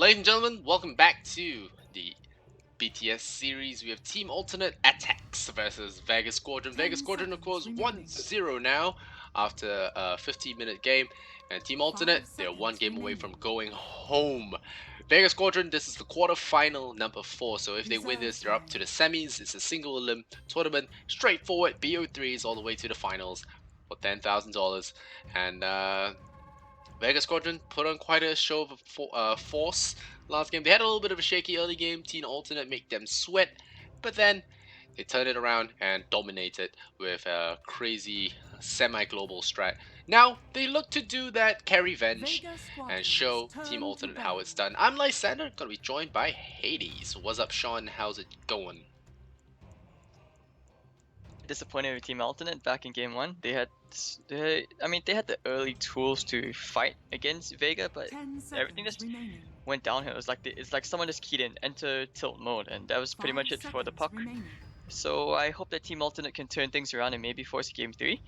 Ladies and gentlemen, welcome back to the BTS series. We have Team Alternate Attacks versus Vega Squadron. Vega Squadron, of course, 1-0 now after a 15-minute game. And Team Alternate, they're one game away from going home. Vega Squadron, this is the quarterfinal number 4. So if they win this, they're up to the semis. It's a single elim tournament, straightforward BO3s all the way to the finals for $10,000. And Vega Squadron put on quite a show of force last game. They had a little bit of a shaky early game. Team Alternate make them sweat, but then they turned it around and dominated with a crazy semi-global strat. Now they look to do that carry venge and show Team Alternate how it's done. I'm Lysander, gonna be joined by Hades. What's up, Sean? How's it going? Disappointed with Team Alternate back in game 1. They had the early tools to fight against Vega, but everything just went downhill. It's like someone just keyed in enter tilt mode, and that was pretty much it for the puck. So I hope that Team Alternate can turn things around and maybe force game 3.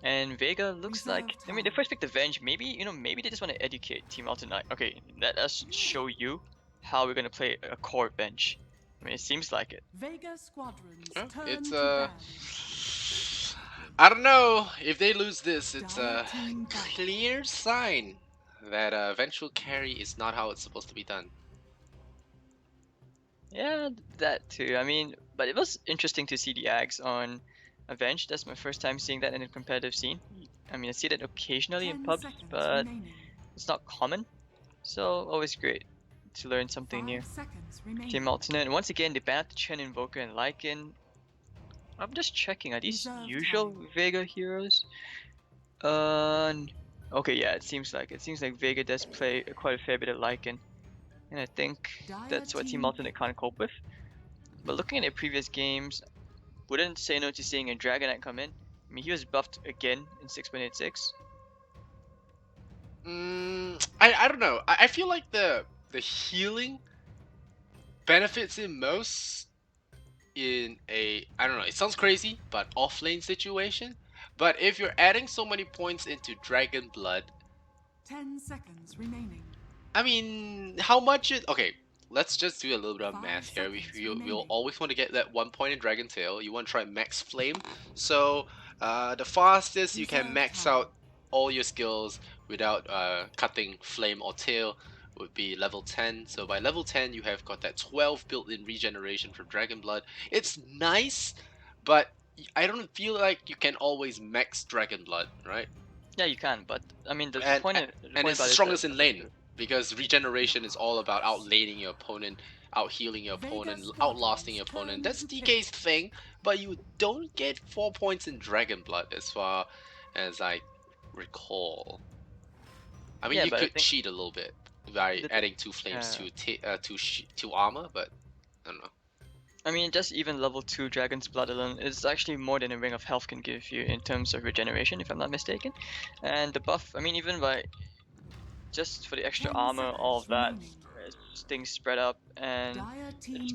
And Vega looks like, they first picked the Venge. Maybe they just want to educate Team Alternate. Okay, let us show you how we're gonna play a core bench. I mean, it seems like it. Vega Squadron's It's I don't know, if they lose this, it's a clear sign that eventual carry is not how it's supposed to be done. Yeah, that too. I mean, but it was interesting to see the Ags on Avenge. That's my first time seeing that in a competitive scene. I mean, I see that occasionally in pubs, but it's not common. So always great to learn something new. Team Alternate, and once again they banned the Chen Invoker and Lycan. I'm just checking, are these usual Vega heroes? Okay, yeah, it seems like Vega does play quite a fair bit of Lycan, and I think that's what Team Alternate can't cope with. But looking at their previous games, wouldn't say no to seeing a Dragonite come in. I mean, he was buffed again in 6.86. I don't know. I feel like the healing benefits him most in a, I don't know, it sounds crazy, but off-lane situation. But if you're adding so many points into Dragon Blood, 10 seconds remaining. I mean, how much it? Okay, let's just do a little bit of math here. We'll always want to get that 1 point in Dragon Tail. You want to try max flame. So the fastest you can max out all your skills without cutting flame or tail would be level 10. So by level 10 you have got that 12 built-in regeneration from Dragon Blood. It's nice, but I don't feel like you can always max Dragon Blood, right? Yeah, you can, but I mean and it's the strongest in lane, because regeneration is all about outlaning your opponent, out healing your opponent, outlasting your opponent. That's DK's thing, but you don't get 4 points in Dragon Blood as far as I recall. I mean, yeah, you could cheat a little bit by adding 2 flames to armor, but I don't know. I mean, just even level 2 Dragon's Blood alone is actually more than a Ring of Health can give you in terms of regeneration, if I'm not mistaken. And the buff, I mean, even by just for the extra armor, all of that, things spread up, and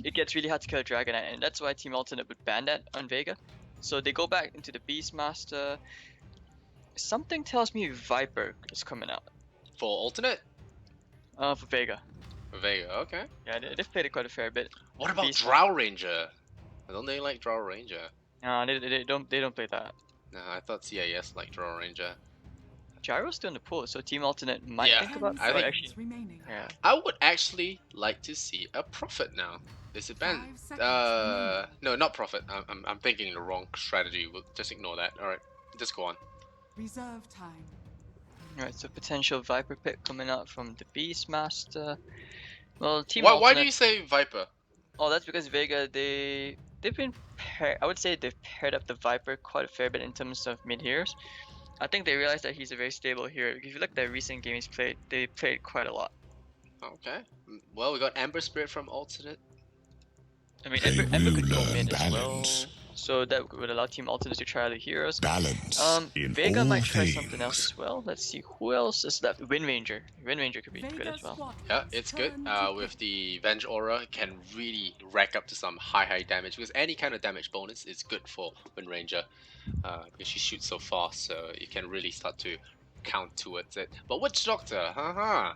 it gets really hard to kill a Dragonite, and that's why Team Alternate would ban that on Vega. So they go back into the Beastmaster. Something tells me Viper is coming out. For Alternate? For Vega. For Vega, okay. Yeah, they've played it quite a fair bit. What about Drow Ranger? Don't they like Drow Ranger? No, they don't play that. No, I thought CIS liked Drow Ranger. Gyro's still in the pool, so Team Alternate might think about it. I would actually like to see a Prophet now. Is it banned? No, not Prophet. I'm thinking the wrong strategy. We'll just ignore that. Alright, just go on. Reserve time. Alright, so potential Viper pick coming out from the Beastmaster. Well, Team Alternate... Why do you say Viper? Oh, that's because Vega, they've been I would say they've paired up the Viper quite a fair bit in terms of mid heroes. I think they realized that he's a very stable hero. If you look at the recent games played, they played quite a lot. Okay. Well, we got Ember Spirit from Alternate. I mean, Ember could go mid as well, so that would allow Team Alternate to try other heroes. Vega might try something else as well. Let's see, who else is left? Wind Ranger. Wind Ranger could be good as well. Yeah, it's good. With the Venge Aura, it can really rack up to some high damage, because any kind of damage bonus is good for Wind Ranger, because she shoots so fast, so you can really start to count towards it. But Witch Doctor, haha.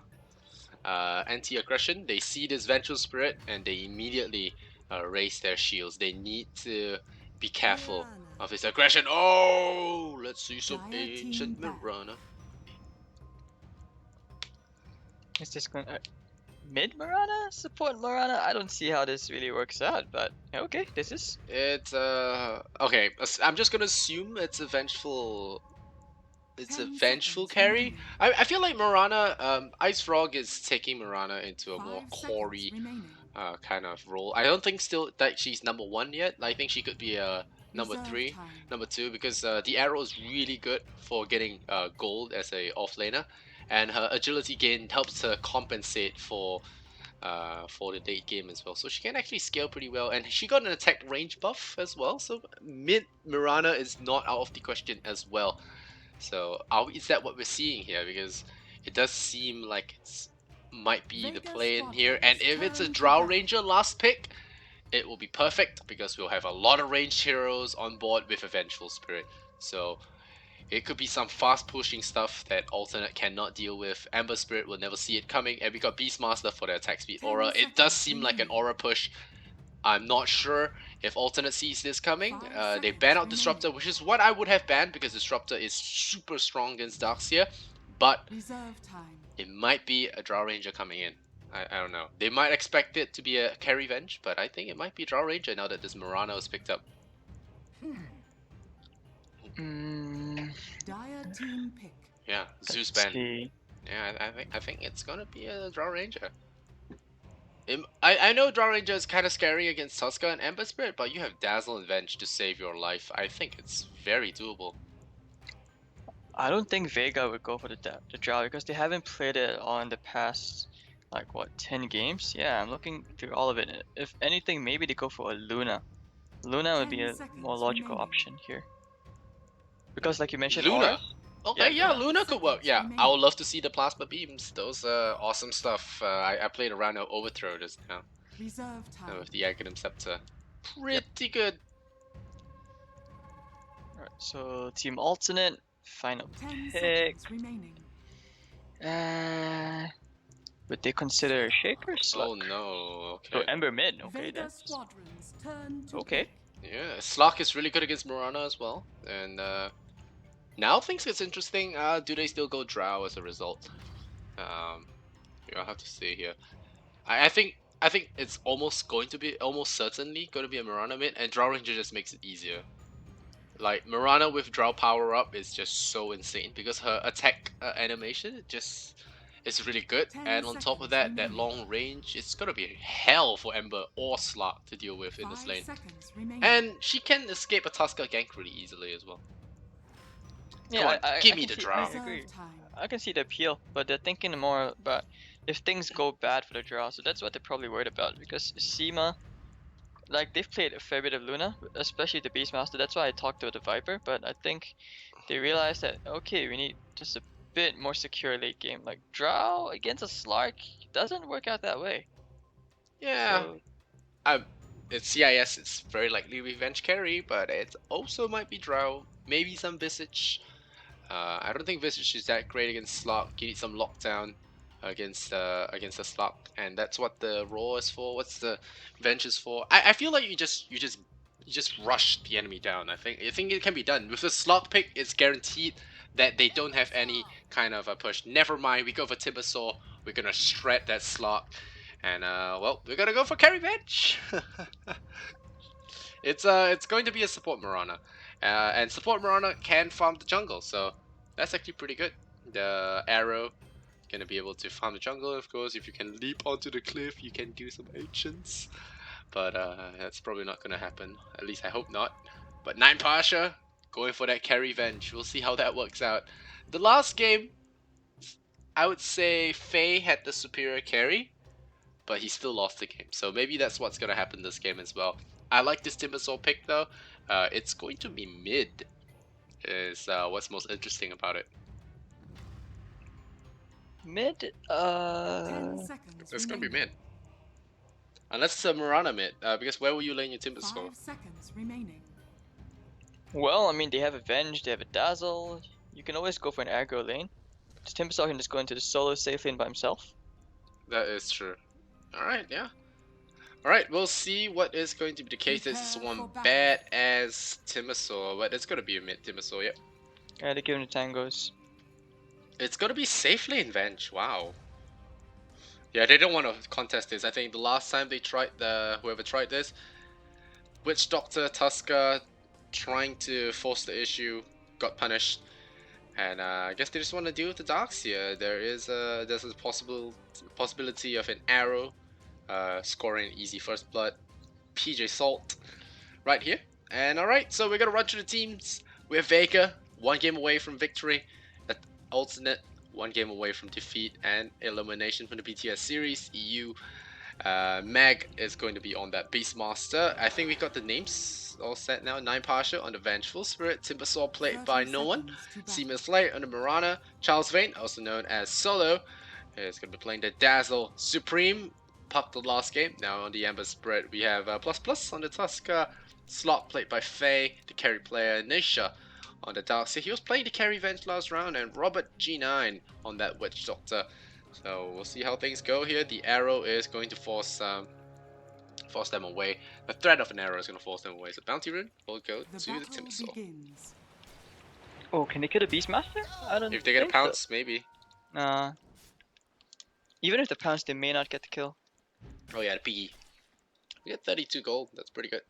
anti-aggression. They see this Vengeful Spirit and they immediately raise their shields. They need to be careful of his aggression. Oh, let's see some Dire team ancient back. Mirana. Is this going mid Marana? Support Marana? I don't see how this really works out, but okay, this is. It's okay. I'm just gonna assume it's a vengeful. It's a 10 vengeful seconds carry. remaining. I feel like Mirana, Ice Frog is taking Mirana into a more 5 seconds core remaining. kind of role. I don't think still that she's number 1 yet. I think she could be a number Reserve 3, time. number 2 because the arrow is really good for getting gold as a offlaner, and her agility gain helps her compensate for the late game as well. So she can actually scale pretty well, and she got an attack range buff as well. So mid Mirana is not out of the question as well. So is that what we're seeing here? Because it does seem like it's might be the Vega play in here, and Squadron's if it's a turn to Drow battle. Ranger last pick, it will be perfect because we'll have a lot of ranged heroes on board with a Vengeful Spirit. So it could be some fast pushing stuff that alternate cannot deal with. Amber Spirit will never see it coming, and we got Beastmaster for the attack speed 10 aura. It does seconds seem like an remaining. aura push. I'm not sure if alternate sees this coming. 5 They seconds ban out remaining. Disruptor, which is what I would have banned because Disruptor is super strong against Darkseer, but Reserve time. it might be a Drow Ranger coming in. I don't know. They might expect it to be a carry Venge, but I think it might be Drow Ranger now that this Murano is picked up. Dire team pick. Yeah, Zeus Let's ban. see. Yeah, I think it's gonna be a Drow Ranger. I know Drow Ranger is kind of scary against Tuska and Ember Spirit, but you have Dazzle and Venge to save your life. I think it's very doable. I don't think Vega would go for the Drow because they haven't played it on the past, like what, 10 games? Yeah, I'm looking through all of it. If anything, maybe they go for a Luna. Luna would be 10 a seconds more logical remaining. option here. Because like you mentioned, Luna. auras. Okay, Yeah, yeah, Luna. Luna could work. Seconds Yeah, remaining. I would love to see the plasma beams. Those are awesome stuff. I played around an overthrow just now Reserve time. with the Aghanim Scepter. Pretty good. Alright, so team alternate, final 10 pick. seconds remaining. Would they consider Shaker Slug? Oh no. So Okay. Ember mid. Okay, Vega that's Squadron's turn to okay. pick. Yeah, Slok is really good against Mirana as well, and now things gets interesting. Do they still go Drow as a result? I'll have to see here. I think it's almost certainly going to be a Mirana mid, and Drow Ranger just makes it easier. Like Mirana with Drow power up is just so insane because her attack animation is really good, 10 and on top of seconds that, that remaining. long range, it's gonna be hell for Ember or Slot to deal with in this 5 lane. seconds remaining. And she can escape a Tusker gank really easily as well. Yeah, on, give I me can the see- Drow. I Reserve agree. time. I can see the appeal, but they're thinking more about if things go bad for the Drow. So that's what they're probably worried about because Seema, like they've played a fair bit of Luna, especially the Beastmaster. That's why I talked about the Viper, but I think they realized that okay, we need just a bit more secure late game. Like Drow against a Slark doesn't work out that way. Yeah, So it's CIS. It's very likely Revenge carry, but it also might be Drow. Maybe some Visage. I don't think Visage is that great against Slot. You need some lockdown against the Slot, and that's what the Raw is for. What's the Venge is for? I feel like you just rush the enemy down. I think it can be done with the Slot pick. It's guaranteed that they don't have any kind of a push. Never mind, we go for Timbersaw. We're gonna shred that Slot, and well, we're gonna go for carry Venge. It's going to be a support Mirana, and support Mirana can farm the jungle, so that's actually pretty good. The arrow gonna be able to farm the jungle, of course. If you can leap onto the cliff, you can do some ancients, but that's probably not gonna happen. At least I hope not. But 9 Pasha going for that carry Venge. We'll see how that works out. The last game, I would say Faye had the superior carry, but he still lost the game. So maybe that's what's gonna happen this game as well. I like this Timbersaw pick though. It's going to be mid. Is what's most interesting about it. mid, 10 seconds It's gonna be remaining. mid. Unless it's a Mirana mid, because where will you lane your Timbersaw? 5 seconds remaining. well, I mean they have Avenge, they have a Dazzle. You can always go for an aggro lane. Timbersaw can just go into the solo safe lane by himself. That is true. Alright, yeah. Alright, we'll see what is going to be the case. This is Prepare one for bad as Timbersaw, but it's gonna be a mid Timbersaw, yep. Yeah, they're giving the tangos. It's gonna be safely in Venge, wow. Yeah, they don't want to contest this. I think the last time they tried whoever tried this, Witch Doctor, Tusker, trying to force the issue, got punished. And I guess they just want to deal with the darks here. There's a possibility of an arrow scoring easy first blood. PJ Salt right here. And alright, so we're gonna run through the teams. We have Vega, 1 game away from victory. Alternate, 1 game away from defeat and elimination from the BTS series. EU Mag is going to be on that Beastmaster. I think we got the names all set now. 9 Pasha on the Vengeful Spirit. Timbersaw played by no one. Seaman Slayer on the Mirana. Charles Vane, also known as Solo, is going to be playing the Dazzle Supreme. Popped the last game. Now on the Ember Spirit we have Plus Plus on the Tusker. Slot played by Faye. The carry player Nisha on the Darkseid. He was playing the carry Venge last round. And Robert G9 on that Witch Doctor. So we'll see how things go here. The arrow is going to force them away. The threat of an arrow is going to force them away. So Bounty Rune will go to the Timbersaw. Oh, can they kill the Beastmaster? I don't If they get a think pounce, so. maybe. Nah. Even if they pounce, they may not get the kill. Oh yeah, the PE. We get 32 gold. That's pretty good.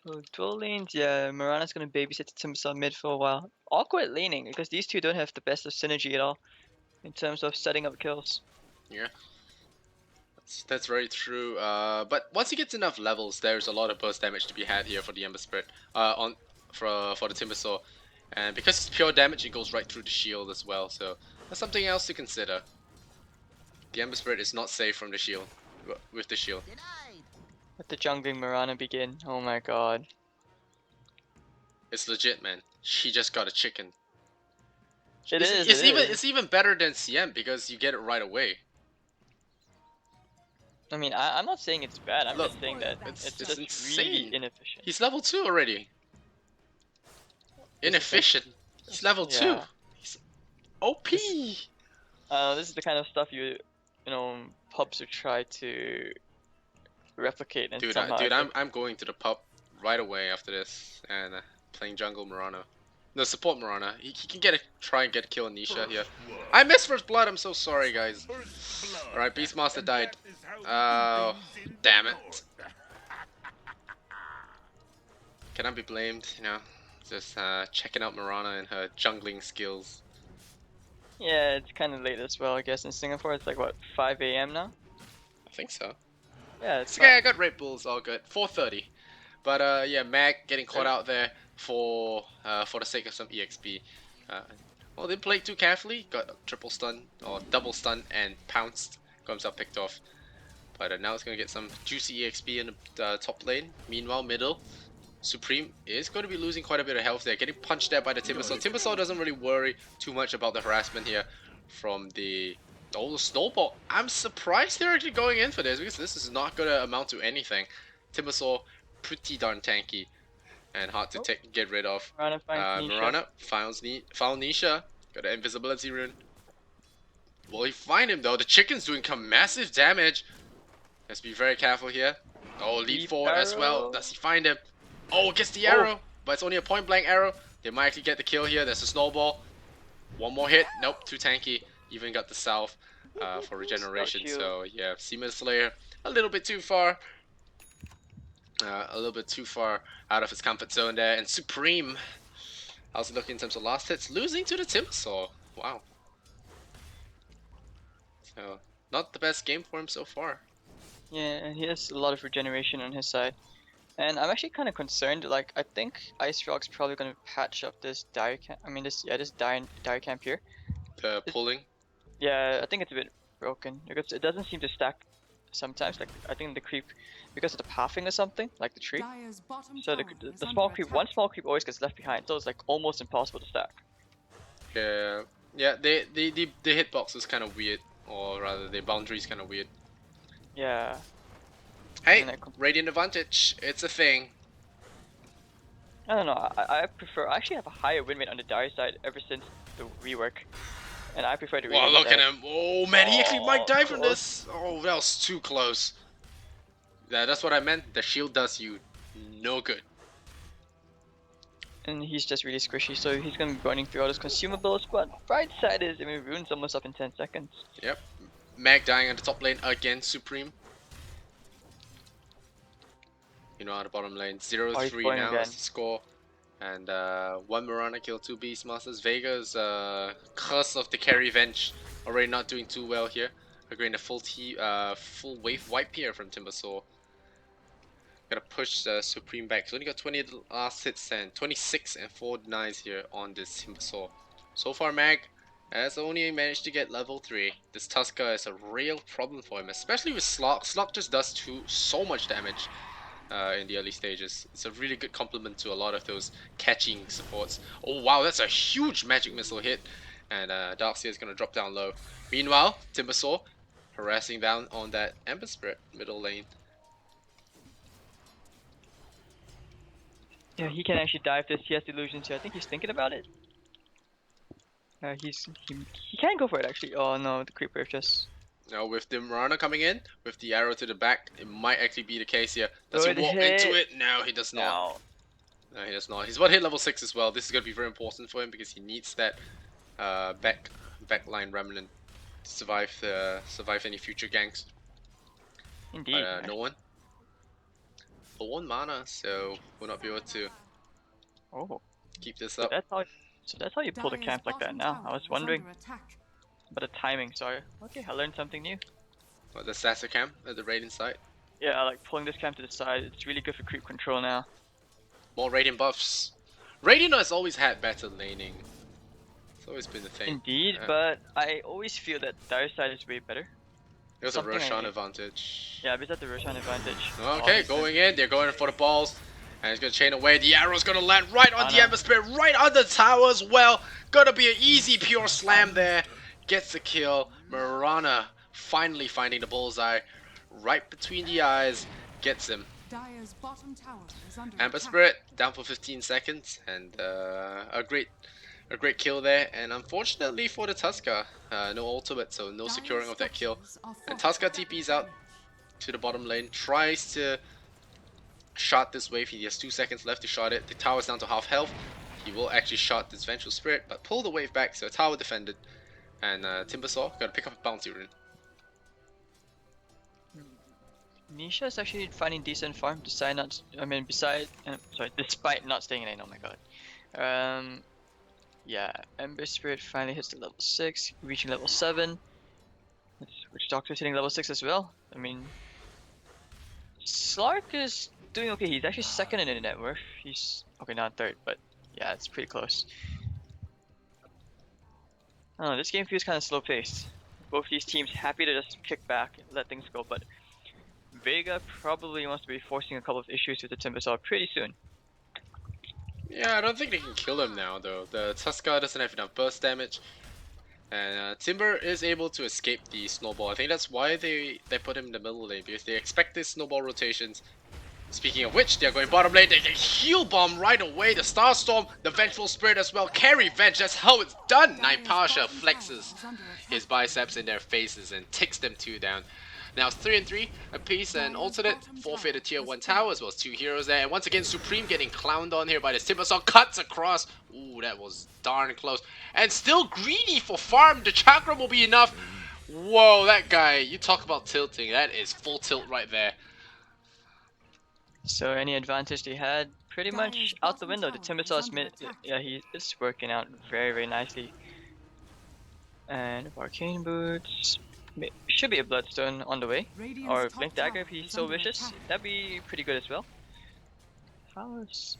So dual lanes, yeah, Mirana's gonna babysit the Timbersaw mid for a while. Awkward laning, because these two don't have the best of synergy at all in terms of setting up kills. Yeah. That's very true. But once he gets enough levels, there's a lot of burst damage to be had here for the Ember Spirit. For the Timbersaw. And because it's pure damage, it goes right through the shield as well. So that's something else to consider. The Ember Spirit is not safe from the shield. With the shield. Let the jungling Mirana begin. Oh my god. It's legit, man. She just got a chicken. It's It's even better than CM because you get it right away. I mean, I'm not saying it's bad. I'm Look, just saying that it's it's just just really insane. inefficient. He's level 2 already. Inefficient. He's level 2. Yeah. He's OP. This is the kind of stuff you know, pubs would try to replicate and Dude, somehow. I'm going to the pub right away after this and playing jungle Mirana. No, support Mirana. He can try and get a kill on Nisha here. I missed first blood. I'm so sorry, guys. All right, Beastmaster died. Oh, damn it. Can I be blamed? You know, just checking out Mirana and her jungling skills. Yeah, it's kind of late as well, I guess. In Singapore, it's like what, 5 a.m. now? I think so. Yeah, it's Okay, I got Red Bulls, all good. 4:30. But yeah, Mag getting caught out there for the sake of some EXP. Well, didn't play too carefully. Got a triple stun or double stun and pounced. Got himself picked off. But now it's gonna get some juicy EXP in the top lane. Meanwhile, middle, Supreme is going to be losing quite a bit of health there. Getting punched there by the Timbersaw. Timbersaw doesn't really worry too much about the harassment here from the snowball. I'm surprised they're actually going in for this because this is not going to amount to anything. Timbersaw, pretty darn tanky and hard to get rid of. Mirana found Nisha. Got an invisibility rune. Will he find him though? The chicken's doing some massive damage. Let's be very careful here. Oh, lead forward as well. Does he find him? Oh, gets the arrow, but it's only a point blank arrow. They might actually get the kill here. There's a snowball. One more hit. Nope, too tanky. Even got the salve for regeneration. So yeah, Seaman Slayer a little bit too far. A little bit too far out of his comfort zone there. And Supreme, how's it looking in terms of last hits? Losing to the Timbersaw. Wow. So not the best game for him so far. Yeah, and he has a lot of regeneration on his side. And I'm actually kind of concerned. Like, I think Ice Rock's probably gonna patch up this dire camp. I mean, this dire camp here. The pulling. Yeah, I think it's a bit broken because it doesn't seem to stack sometimes. Like, I think the creep, because of the pathing or something, like the tree. So the small creep, one small creep always gets left behind. So it's like almost impossible to stack. Yeah, yeah. The hitbox is kind of weird, or rather, the boundary is kind of weird. Yeah. Hey, Radiant Advantage, it's a thing. I don't know, I actually have a higher win rate on the dire side ever since the rework. And I prefer to read Wow, it look at instead. him. Oh man, he actually might die from Close. this. Oh, that was too close. Yeah, that's what I meant. The shield does you no good. And he's just really squishy, so he's gonna be burning through all his consumables. But bright side is, I mean, runes almost up in 10 seconds. Yep. Mag dying at the top lane again, Supreme. You know, at the bottom lane. 0-3 Oh, he's going now again. is the score. And 1 Mirana kill, 2 Beastmasters. Vega's curse of the carry venge already not doing too well here. Agreeing a full wave wipe here from Timbersaw. Gotta push Supreme back. He's only got 20 last hits and 26 and 4 denies here on this Timbersaw. So far, Mag has only managed to get level 3. This Tusker is a real problem for him, especially with Slok. Slok just does so much damage in the early stages. It's a really good complement to a lot of those catching supports. Oh wow, that's a huge magic missile hit. And Darkseer is going to drop down low. Meanwhile, Timbersaw harassing down on that Ember Spirit middle lane. Yeah, he can actually dive this. He has illusions here. I think he's thinking about it. He can go for it actually. Oh no, the creeper just. Now with the Mirana coming in, with the arrow to the back, it might actually be the case here. Does he Good walk hit. into it? No, he does not. No, he does not. He's about to hit level 6 as well. This is going to be very important for him because he needs that backline remnant to survive any future ganks. Indeed. No one. For 1 mana, so we'll not be able to Oh. keep this So up. that's how you pull the camp like that now. I was wondering about the timing, sorry. Okay, I learned something new. What, the Sasa camp at the Radiant side? Yeah, I like pulling this camp to the side. It's really good for creep control now. More Radiant buffs. Radiant has always had better laning. It's always been the thing. Indeed, but I always feel that dire side is way better. It was a something I Roshan hate. advantage. Yeah, because the Roshan advantage. Okay, going in. They're going for the balls. And it's going to chain away. The arrow's going to land right on the Ember Spirit, right on the tower as well. Gonna be an easy pure slam there. Gets the kill. Mirana finally finding the bullseye right between the eyes. Gets him. Dire's bottom tower is under Ember attack. Spirit down for 15 seconds. And a great kill there. And unfortunately for the Tusker, no ultimate, so no securing of that kill. And Tusker TP's out to the bottom lane. Tries to shot this wave. He has 2 seconds left to shot it. The tower's down to half health. He will actually shot this Vengeful Spirit, but pull the wave back, so tower defended. And Timbersaw gotta pick up a bounty rune. Nisha is actually finding decent farm despite not staying in lane. Oh my god. Yeah, Ember Spirit finally hits the level 6, reaching level 7. Which Doctor's hitting level 6 as well. I mean, Slark is doing okay. He's actually second in the net worth. He's okay, not third, but yeah, it's pretty close. I don't know, this game feels kind of slow paced. Both these teams happy to just kick back and let things go, but Vega probably wants to be forcing a couple of issues with the Timbersaw pretty soon. Yeah, I don't think they can kill him now though. The Tusker doesn't have enough burst damage. And Timber is able to escape the snowball. I think that's why they put him in the middle lane, because they expect these snowball rotations. Speaking of which, they're going bottom lane. They can heal bomb right away. The Starstorm, the Vengeful Spirit as well. Carry Venge, that's how it's done. Pasha flexes his biceps in their faces and ticks them 2 down. Now it's 3 and 3 apiece, and alternate forfeited tier 1 tower as well as 2 heroes there. And once again, Supreme getting clowned on here by the Timbersaw. Cuts across. Ooh, that was darn close. And still greedy for farm. The chakra will be enough. Whoa, that guy, you talk about tilting. That is full tilt right there. So any advantage they had, pretty much out the window. The Timbersaw's it's working out very, very nicely. And Arcane Boots. Should be a Bloodstone on the way. Or Blink Dagger if he's so vicious. That'd be pretty good as well. How is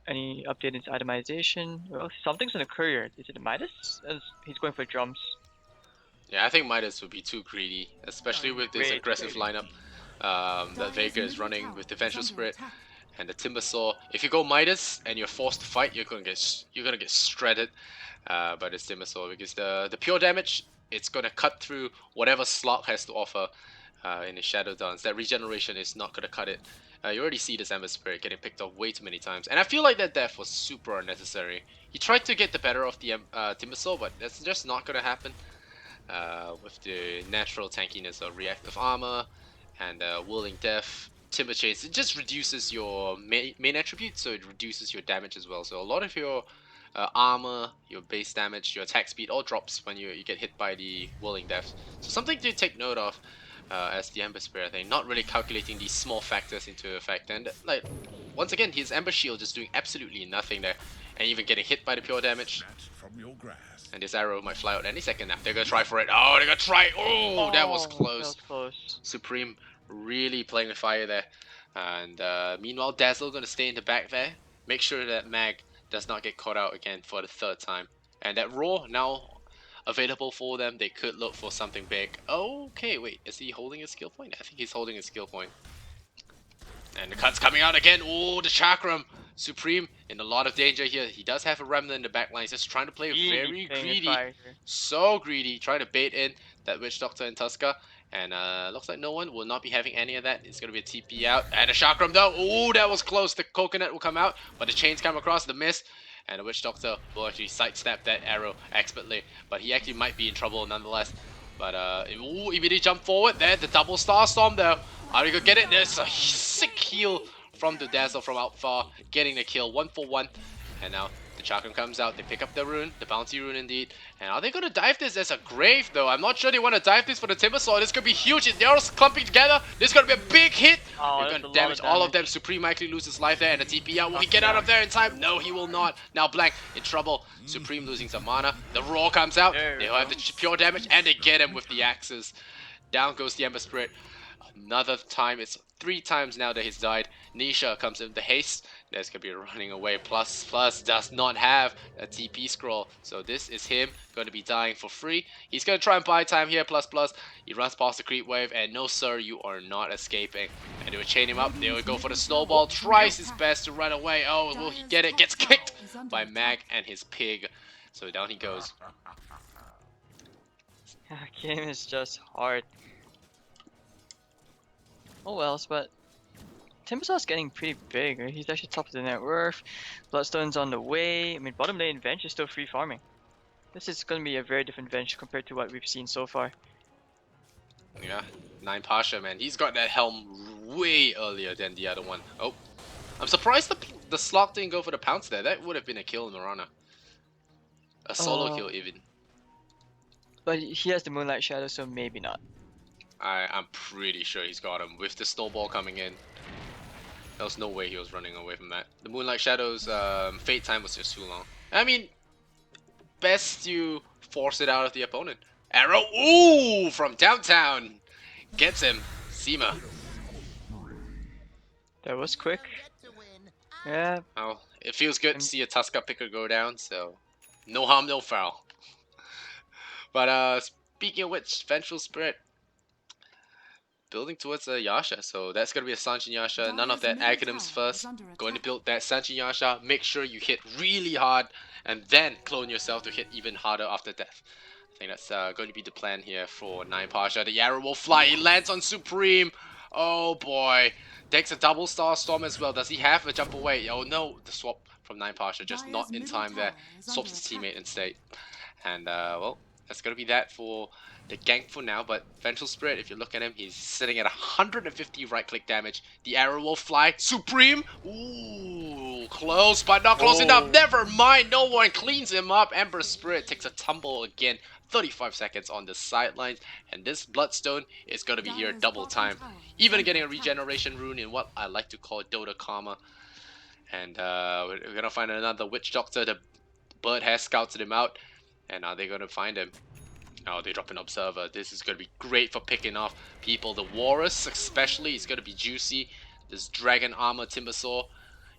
any update into itemization? Well, something's in the courier. Is it Midas? He's going for drums. Yeah, I think Midas would be too greedy, especially with this aggressive lineup that Vega is running with the Vengeful Spirit and the Timbersaw. If you go Midas and you're forced to fight, you're gonna get shredded by this Timbersaw, because the pure damage, it's gonna cut through whatever Slot has to offer in his Shadow Dance. That regeneration is not gonna cut it. You already see this Ember Spirit getting picked off way too many times, and I feel like that death was super unnecessary. He tried to get the better of the Timbersaw, but that's just not gonna happen. With the natural tankiness of reactive armor and whirling death, timber chains, it just reduces your main attribute, so it reduces your damage as well. So a lot of your armor, your base damage, your attack speed all drops when you get hit by the whirling death. So something to take note of as the Ember Spirit thing, not really calculating these small factors into effect. And like once again, his Ember Shield is doing absolutely nothing there, and even getting hit by the pure damage. And this arrow might fly out any second now. They're gonna try for it. Oh, they're gonna try. Oh, that was close. That was close. Supreme really playing with fire there. And meanwhile, Dazzle gonna stay in the back there. Make sure that Mag does not get caught out again for the third time. And that Roar now available for them. They could look for something big. Okay, wait. Is he holding a skill point? I think he's holding a skill point. And the cut's coming out again. Oh, the Chakram. Supreme in a lot of danger here. He does have a remnant in the back line. He's just trying to play very greedy. So greedy. Trying to bait in that Witch Doctor and Tusker. And looks like no one will not be having any of that. It's going to be a TP out. And a Chakram though. Oh, that was close. The coconut will come out. But the chains come across the miss. And the Witch Doctor will actually sidestep that arrow expertly. But he actually might be in trouble nonetheless. But ooh, immediately jump forward there. The double Star Storm though. Are we going to get it? There's a sick heal from the Dazzle from out far, getting the kill 1 for 1. And now the Chakram comes out. They pick up the rune, the bounty rune indeed. And are they going to dive this as a grave though? I'm not sure they want to dive this for the Timbersaw. This could be huge. They're all clumping together. This is going to be a big hit. Oh, they're going to damage all of them. Supreme likely loses life there. And the TP out. Will he get out of there in time? No, he will not. Now Blank in trouble. Supreme losing some mana. The Roar comes out. They'll have the pure damage and they get him with the axes. Down goes the Ember Spirit. Another time, it's 3 times now that he's died. Nisha comes in with the haste. That's gonna be running away. Plus does not have a TP scroll, so this is him going to be dying for free. He's gonna try and buy time here. Plus he runs past the creep wave, and no sir, you are not escaping. And they would chain him up. They would go for the snowball. Tries his best to run away. Oh, will he get it? Gets kicked by Mag and his pig. So down he goes. Game is just hard. Oh well, but Timbersaw's getting pretty big. Right? He's actually top of the net worth. Bloodstone's on the way. I mean, bottom lane Venge is still free farming. This is going to be a very different Venge compared to what we've seen so far. Yeah, 9 Pasha, man. He's got that helm way earlier than the other one. Oh, I'm surprised the Slog didn't go for the pounce there. That would have been a kill in Mirana. A solo kill even. But he has the Moonlight Shadow, so maybe not. I'm pretty sure he's got him with the snowball coming in. There was no way he was running away from that. The Moonlight Shadow's fate time was just too long. I mean, best you force it out of the opponent. Arrow, ooh, from downtown. Gets him. Seema. That was quick. Yeah. Oh, it feels good to see a Tusker picker go down, so no harm, no foul. But speaking of which, Vengeful Spirit building towards a Yasha, so that's gonna be a Sanjin Yasha. None of that Aghanim's first. Going to build that Sanjin Yasha. Make sure you hit really hard, and then clone yourself to hit even harder after death. I think that's going to be the plan here for 9 Pasha. The arrow will fly. He lands on Supreme. Oh boy. Takes a double Star Storm as well. Does he have a jump away? Oh no, the swap from 9 Pasha just not in time there. Swaps his teammate instead. And well, that's gonna be that for the gank for now. But Vengeful Spirit, if you look at him, he's sitting at 150 right click damage. The arrow will fly. Supreme! Ooh, close, but not close enough. Never mind, no one cleans him up. Ember Spirit takes a tumble again. 35 seconds on the sidelines, and this Bloodstone is going to be here double time. Even getting a regeneration rune in what I like to call Dota Karma. And we're going to find another Witch Doctor. The bird has scouted him out, and now they're going to find him. Oh, they drop an Observer. This is going to be great for picking off people. The Walrus especially is going to be juicy. This Dragon Armor Timbersaw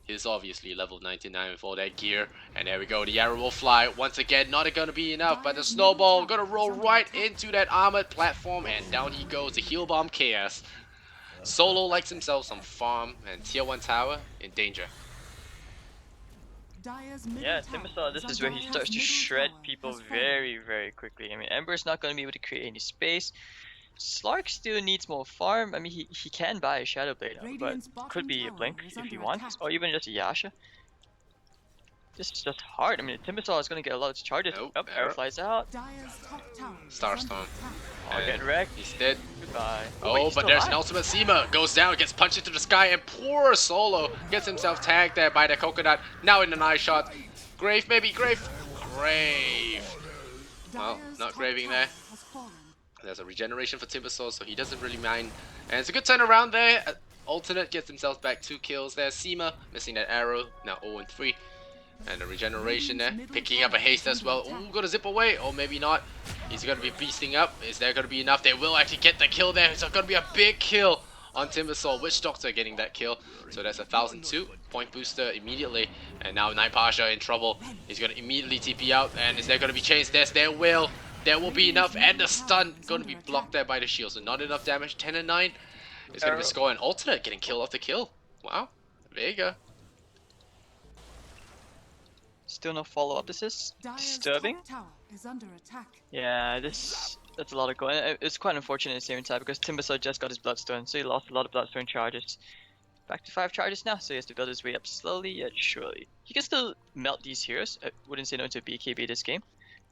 is obviously level 99 with all that gear. And there we go, the arrow will fly. Once again, not going to be enough, but the snowball going to roll right into that armored platform, and down he goes, the heal bomb chaos. Solo likes himself some farm, and tier 1 tower in danger. Yeah, Timbersaw, this is where he starts to shred people very, very quickly. I mean, Ember's not going to be able to create any space. Slark still needs more farm. I mean, he can buy a Shadow Blade, but Radiant's bottom could be a tower Blink is if he under wants, attack. or even just a Yasha. This is just hard. I mean, Timbersaw is gonna get a lot of charges. Nope, Oh, arrow arrow. flies out. Dyer's top tower is Starstorm. under attack. Oh, And get wrecked. he's dead. Goodbye. Oh, wait, he's but still there's an alive. ultimate Seema. Goes down, gets punched into the sky, and poor Solo gets himself tagged there by the coconut. Now in the eye shot. Grave, maybe Grave. Grave. Well, Dyer's not top graving tower there. has fallen. There's a regeneration for Timbersaw, so he doesn't really mind. And it's a good turnaround there. Alternate gets himself back 2 kills there. Seema missing that arrow. Now 0-3. And a regeneration there. Picking up a haste as well. Ooh, gonna zip away. Or maybe not. He's gonna be beasting up. Is there gonna be enough? They will actually get the kill there. It's gonna be a big kill on Timbersaw. Witch Doctor getting that kill. So that's 1,002. Point booster immediately. And now Night Pasha in trouble. He's gonna immediately TP out. And is there gonna be chase? There will. There will be enough. And the stun gonna be blocked there by the shield. So not enough damage. 10 and 9. It's gonna be Arrow. score. And Alternate getting kill after kill. Wow. Vega. Still no follow up. This is Dyer's disturbing. top tower is under attack. Yeah, that's a lot of going. It's quite unfortunate at the same time because Timbersaw just got his Bloodstone, so he lost a lot of Bloodstone charges. Back to 5 charges now, so he has to build his way up slowly yet surely. He can still melt these heroes. I wouldn't say no to BKB this game.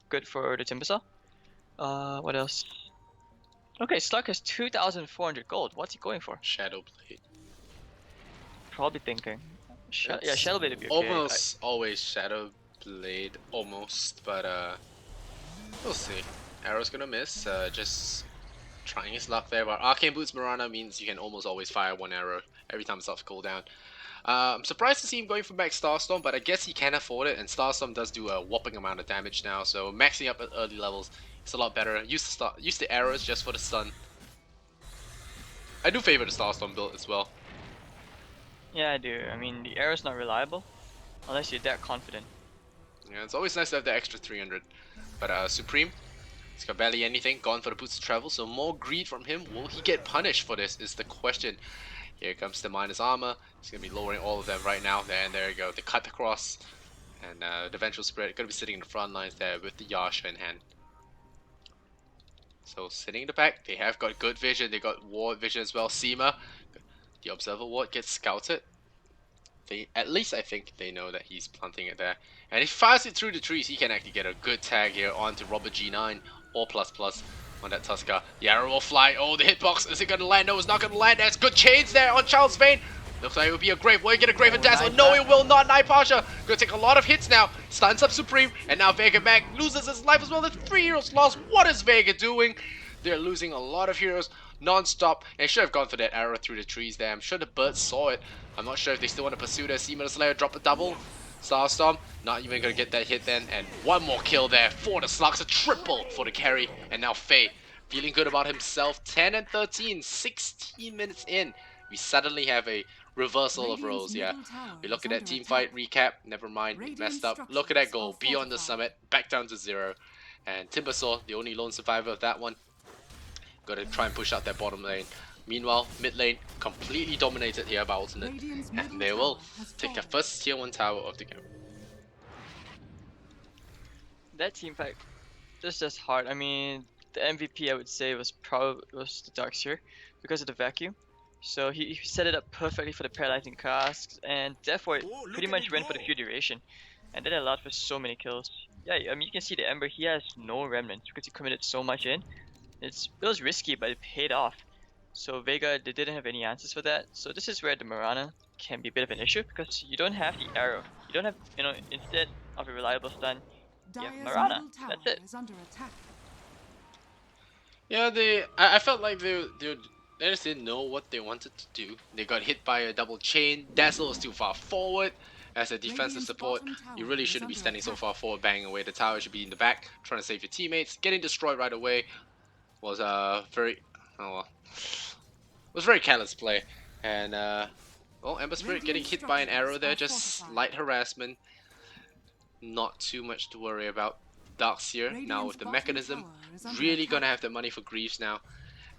Good for the Timbersaw. What else? Okay, Slug has 2,400 gold. What's he going for? Shadow Blade. Probably thinking. Yeah, It's Shadow Blade would be okay. almost always Shadow Blade, almost, but we'll see. Arrow's gonna miss, just trying his luck there, but Arcane Boots Mirana means you can almost always fire 1 arrow every time it's off cooldown. I'm surprised to see him going for max Starstorm, but I guess he can afford it, and Starstorm does do a whopping amount of damage now, so maxing up at early levels is a lot better. Use the arrows just for the stun. I do favor the Starstorm build as well. Yeah, I do. I mean, the arrow's not reliable unless you're that confident. Yeah, it's always nice to have the extra 300. But Supreme, he's got barely anything, gone for the boots of travel, so more greed from him. Will he get punished for this is the question. Here comes the minus armor. He's going to be lowering all of them right now. And there you go, the cut across. And the Vengeful Spirit going to be sitting in the front lines there with the Yasha in hand. So sitting in the back, they have got good vision. They got ward vision as well. Seema, the Observer Ward gets scouted. At least I think they know that he's planting it there. And if he fires it through the trees, he can actually get a good tag here onto Robert G9 or ++ on that Tusker. The arrow will fly. Oh, the hitbox. Is it going to land? No, it's not going to land. There's good chains there on Charles Vane. Looks like it will be a grave. Will he get a grave and dazzle? No, it will not. Night Pasha going to take a lot of hits now. Stuns up Supreme. And now Vega back loses his life as well. There's 3 heroes lost. What is Vega doing? They're losing a lot of heroes non-stop. And should have gone for that arrow through the trees there. I'm sure the birds saw it. I'm not sure if they still want to pursue their Seaman Slayer. Drop a double. Starstorm, not even going to get that hit then. And 1 more kill there for the Slugs. A triple for the carry. And now Faye, feeling good about himself. 10 and 13, 16 minutes in. We suddenly have a reversal of roles, yeah. We look at that team fight recap. Never mind, we messed up. Look at that goal. Beyond the summit. Back down to 0. And Timbersaw, the only lone survivor of that one. Got to try and push out that bottom lane. Meanwhile, mid lane completely dominated here by Alternate, and they will take the first tier 1 tower of the game. That team fight, that's just hard. I mean, the MVP I would say was the Darkseer because of the vacuum. So he set it up perfectly for the paralyzing casks, and therefore pretty much went for the few duration, and that allowed for so many kills. Yeah, I mean you can see the Ember. He has no remnants because he committed so much in. It was risky, but it paid off. So Vega, they didn't have any answers for that. So this is where the Mirana can be a bit of an issue because you don't have the arrow. You don't have, instead of a reliable stun, you have Mirana. That's it. Yeah, I felt like they just didn't know what they wanted to do. They got hit by a double chain. Dazzle was too far forward. As a defensive support, you really shouldn't be standing so far forward, banging away. The tower should be in the back, trying to save your teammates. Getting destroyed right away was very, was very careless play. And well, Ember Spirit getting hit by an arrow there, just light harassment. Not too much to worry about. Darkseer now with the mechanism, really gonna have the money for Greaves now.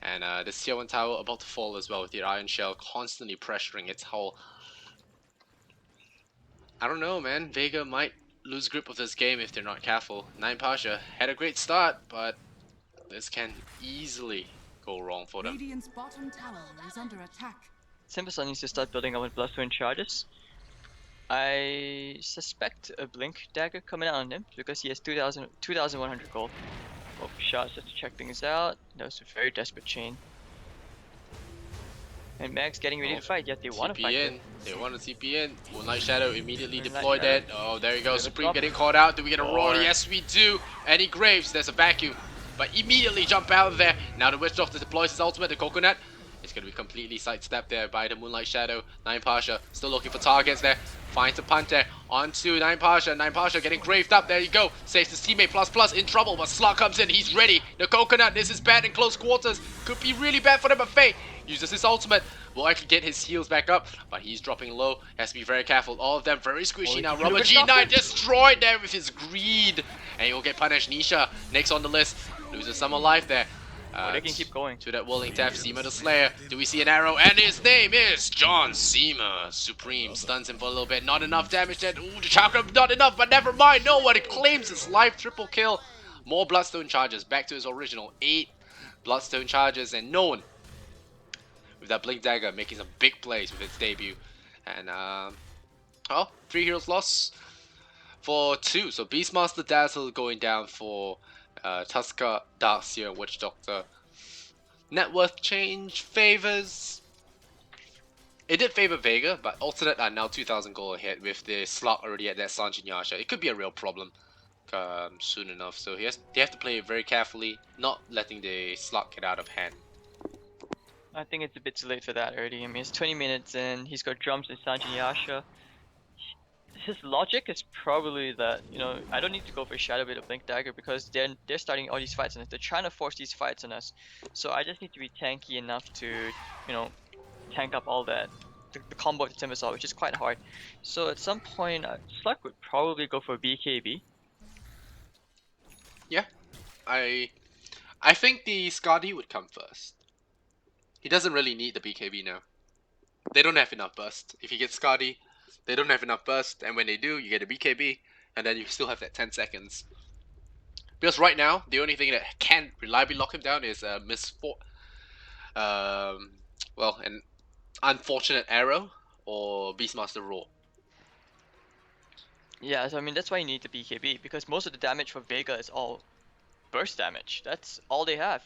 And this tier 1 tower about to fall as well with the Iron Shell constantly pressuring its hull. I don't know, man. Vega might lose grip of this game if they're not careful. Night Pasha had a great start, but this can easily go wrong for them. Radiant's bottom tower is under attack. Timbersaw needs to start building up with Bloodstone charges. I suspect a Blink Dagger coming out on him because he has 2,100 gold. Oh, shots just to check things out. That was a very desperate chain. And Mag's getting ready to fight, yet they want to TP fight. in. They want to TP in. Moonlight Shadow immediately Moonlight deployed Shadow. that. Oh, there you go. Bit of a Supreme drop. getting caught out. Do we get a roar? Roar. Yes, we do. Eddie Graves, there's a vacuum. But immediately jump out of there. Now the Witch Doctor deploys his ultimate, the Coconut. It's going to be completely sidestepped there by the Moonlight Shadow. Nine Pasha still looking for targets there. Finds a punt there. Onto Nine Pasha. Nine Pasha getting graved up. There you go. Saves his teammate plus in trouble. But Slug comes in. He's ready. The Coconut. This is bad in close quarters. Could be really bad for them. But Faye uses his ultimate. Will actually get his heals back up. But he's dropping low. Has to be very careful. All of them very squishy now. Rubber G9 destroyed there with his greed. And he will get punished. Nisha next on the list. Loses some life there. They can keep going. To that Willing Death, Seema the Slayer. Do we see an arrow? And his name is John Seema. Supreme stuns him for a little bit. Not enough damage there. Ooh, the chakra, not enough, but never mind. No one claims his life. Triple kill. More Bloodstone charges. Back to his original 8 Bloodstone charges. And no one with that Blink Dagger making some big plays with its debut. And, 3 heroes lost for 2. So Beastmaster Dazzle going down for Tusker, Darkseer, Witch Doctor. Net worth change favors. It did favor Vega, but alternate are now 2,000 gold ahead with the slot already at that Sanjin Yasha. It could be a real problem soon enough. So they have to play it very carefully, not letting the slot get out of hand. I think it's a bit too late for that already. I mean, it's 20 minutes and he's got drums and Sanjin Yasha. His logic is probably that, you know, I don't need to go for Shadow Blade or Blink Dagger because they're starting all these fights on us. They're trying to force these fights on us. So I just need to be tanky enough to, you know, tank up all that. The combo of the Timbersaw, which is quite hard. So at some point, Slug would probably go for BKB. Yeah, I think the Skadi would come first. He doesn't really need the BKB now. They don't have enough burst. If he gets Skadi, they don't have enough burst, and when they do, you get a BKB, and then you still have that 10 seconds. Because right now, the only thing that can reliably lock him down is an unfortunate arrow or Beastmaster Roar. Yeah, so I mean that's why you need the BKB because most of the damage for Vega is all burst damage. That's all they have,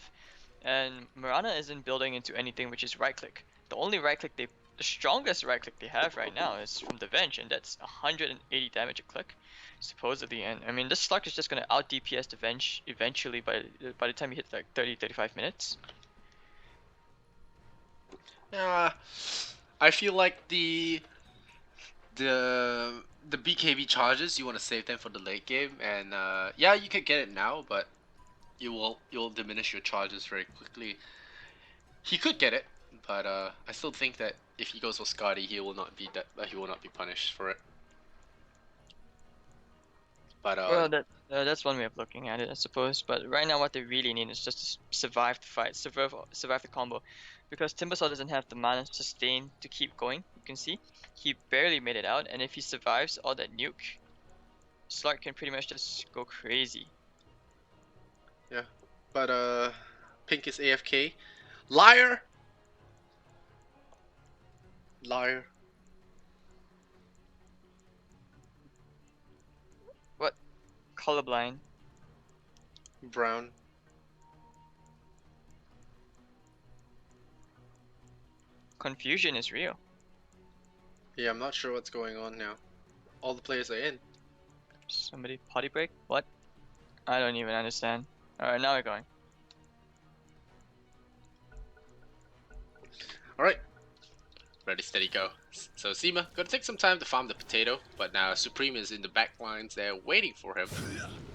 and Mirana isn't building into anything which is right click. The only right click the strongest right click they have right now is from the Venge, and that's 180 damage a click, supposedly. And I mean, this Slug is just gonna out DPS the Venge eventually by the time he hits like 30-35 minutes. I feel like the BKB charges, you want to save them for the late game, and yeah, you can get it now, but you'll diminish your charges very quickly. He could get it, but I still think that if he goes for Skadi, he will not be punished for it. But Well, that's one way of looking at it, I suppose. But right now, what they really need is just to survive the fight, survive the combo, because Timbersaw doesn't have the mana sustain to keep going. You can see he barely made it out, and if he survives all that nuke, Slug can pretty much just go crazy. yeah, but Pink is AFK. Liar. Liar. What? Colorblind. Brown. Confusion is real. Yeah, I'm not sure what's going on now. All the players are in. Somebody potty break? What? I don't even understand. Alright, now we're going. Alright. Ready, steady, go. So Seema, gonna take some time to farm the potato, but now Supreme is in the back lines there waiting for him.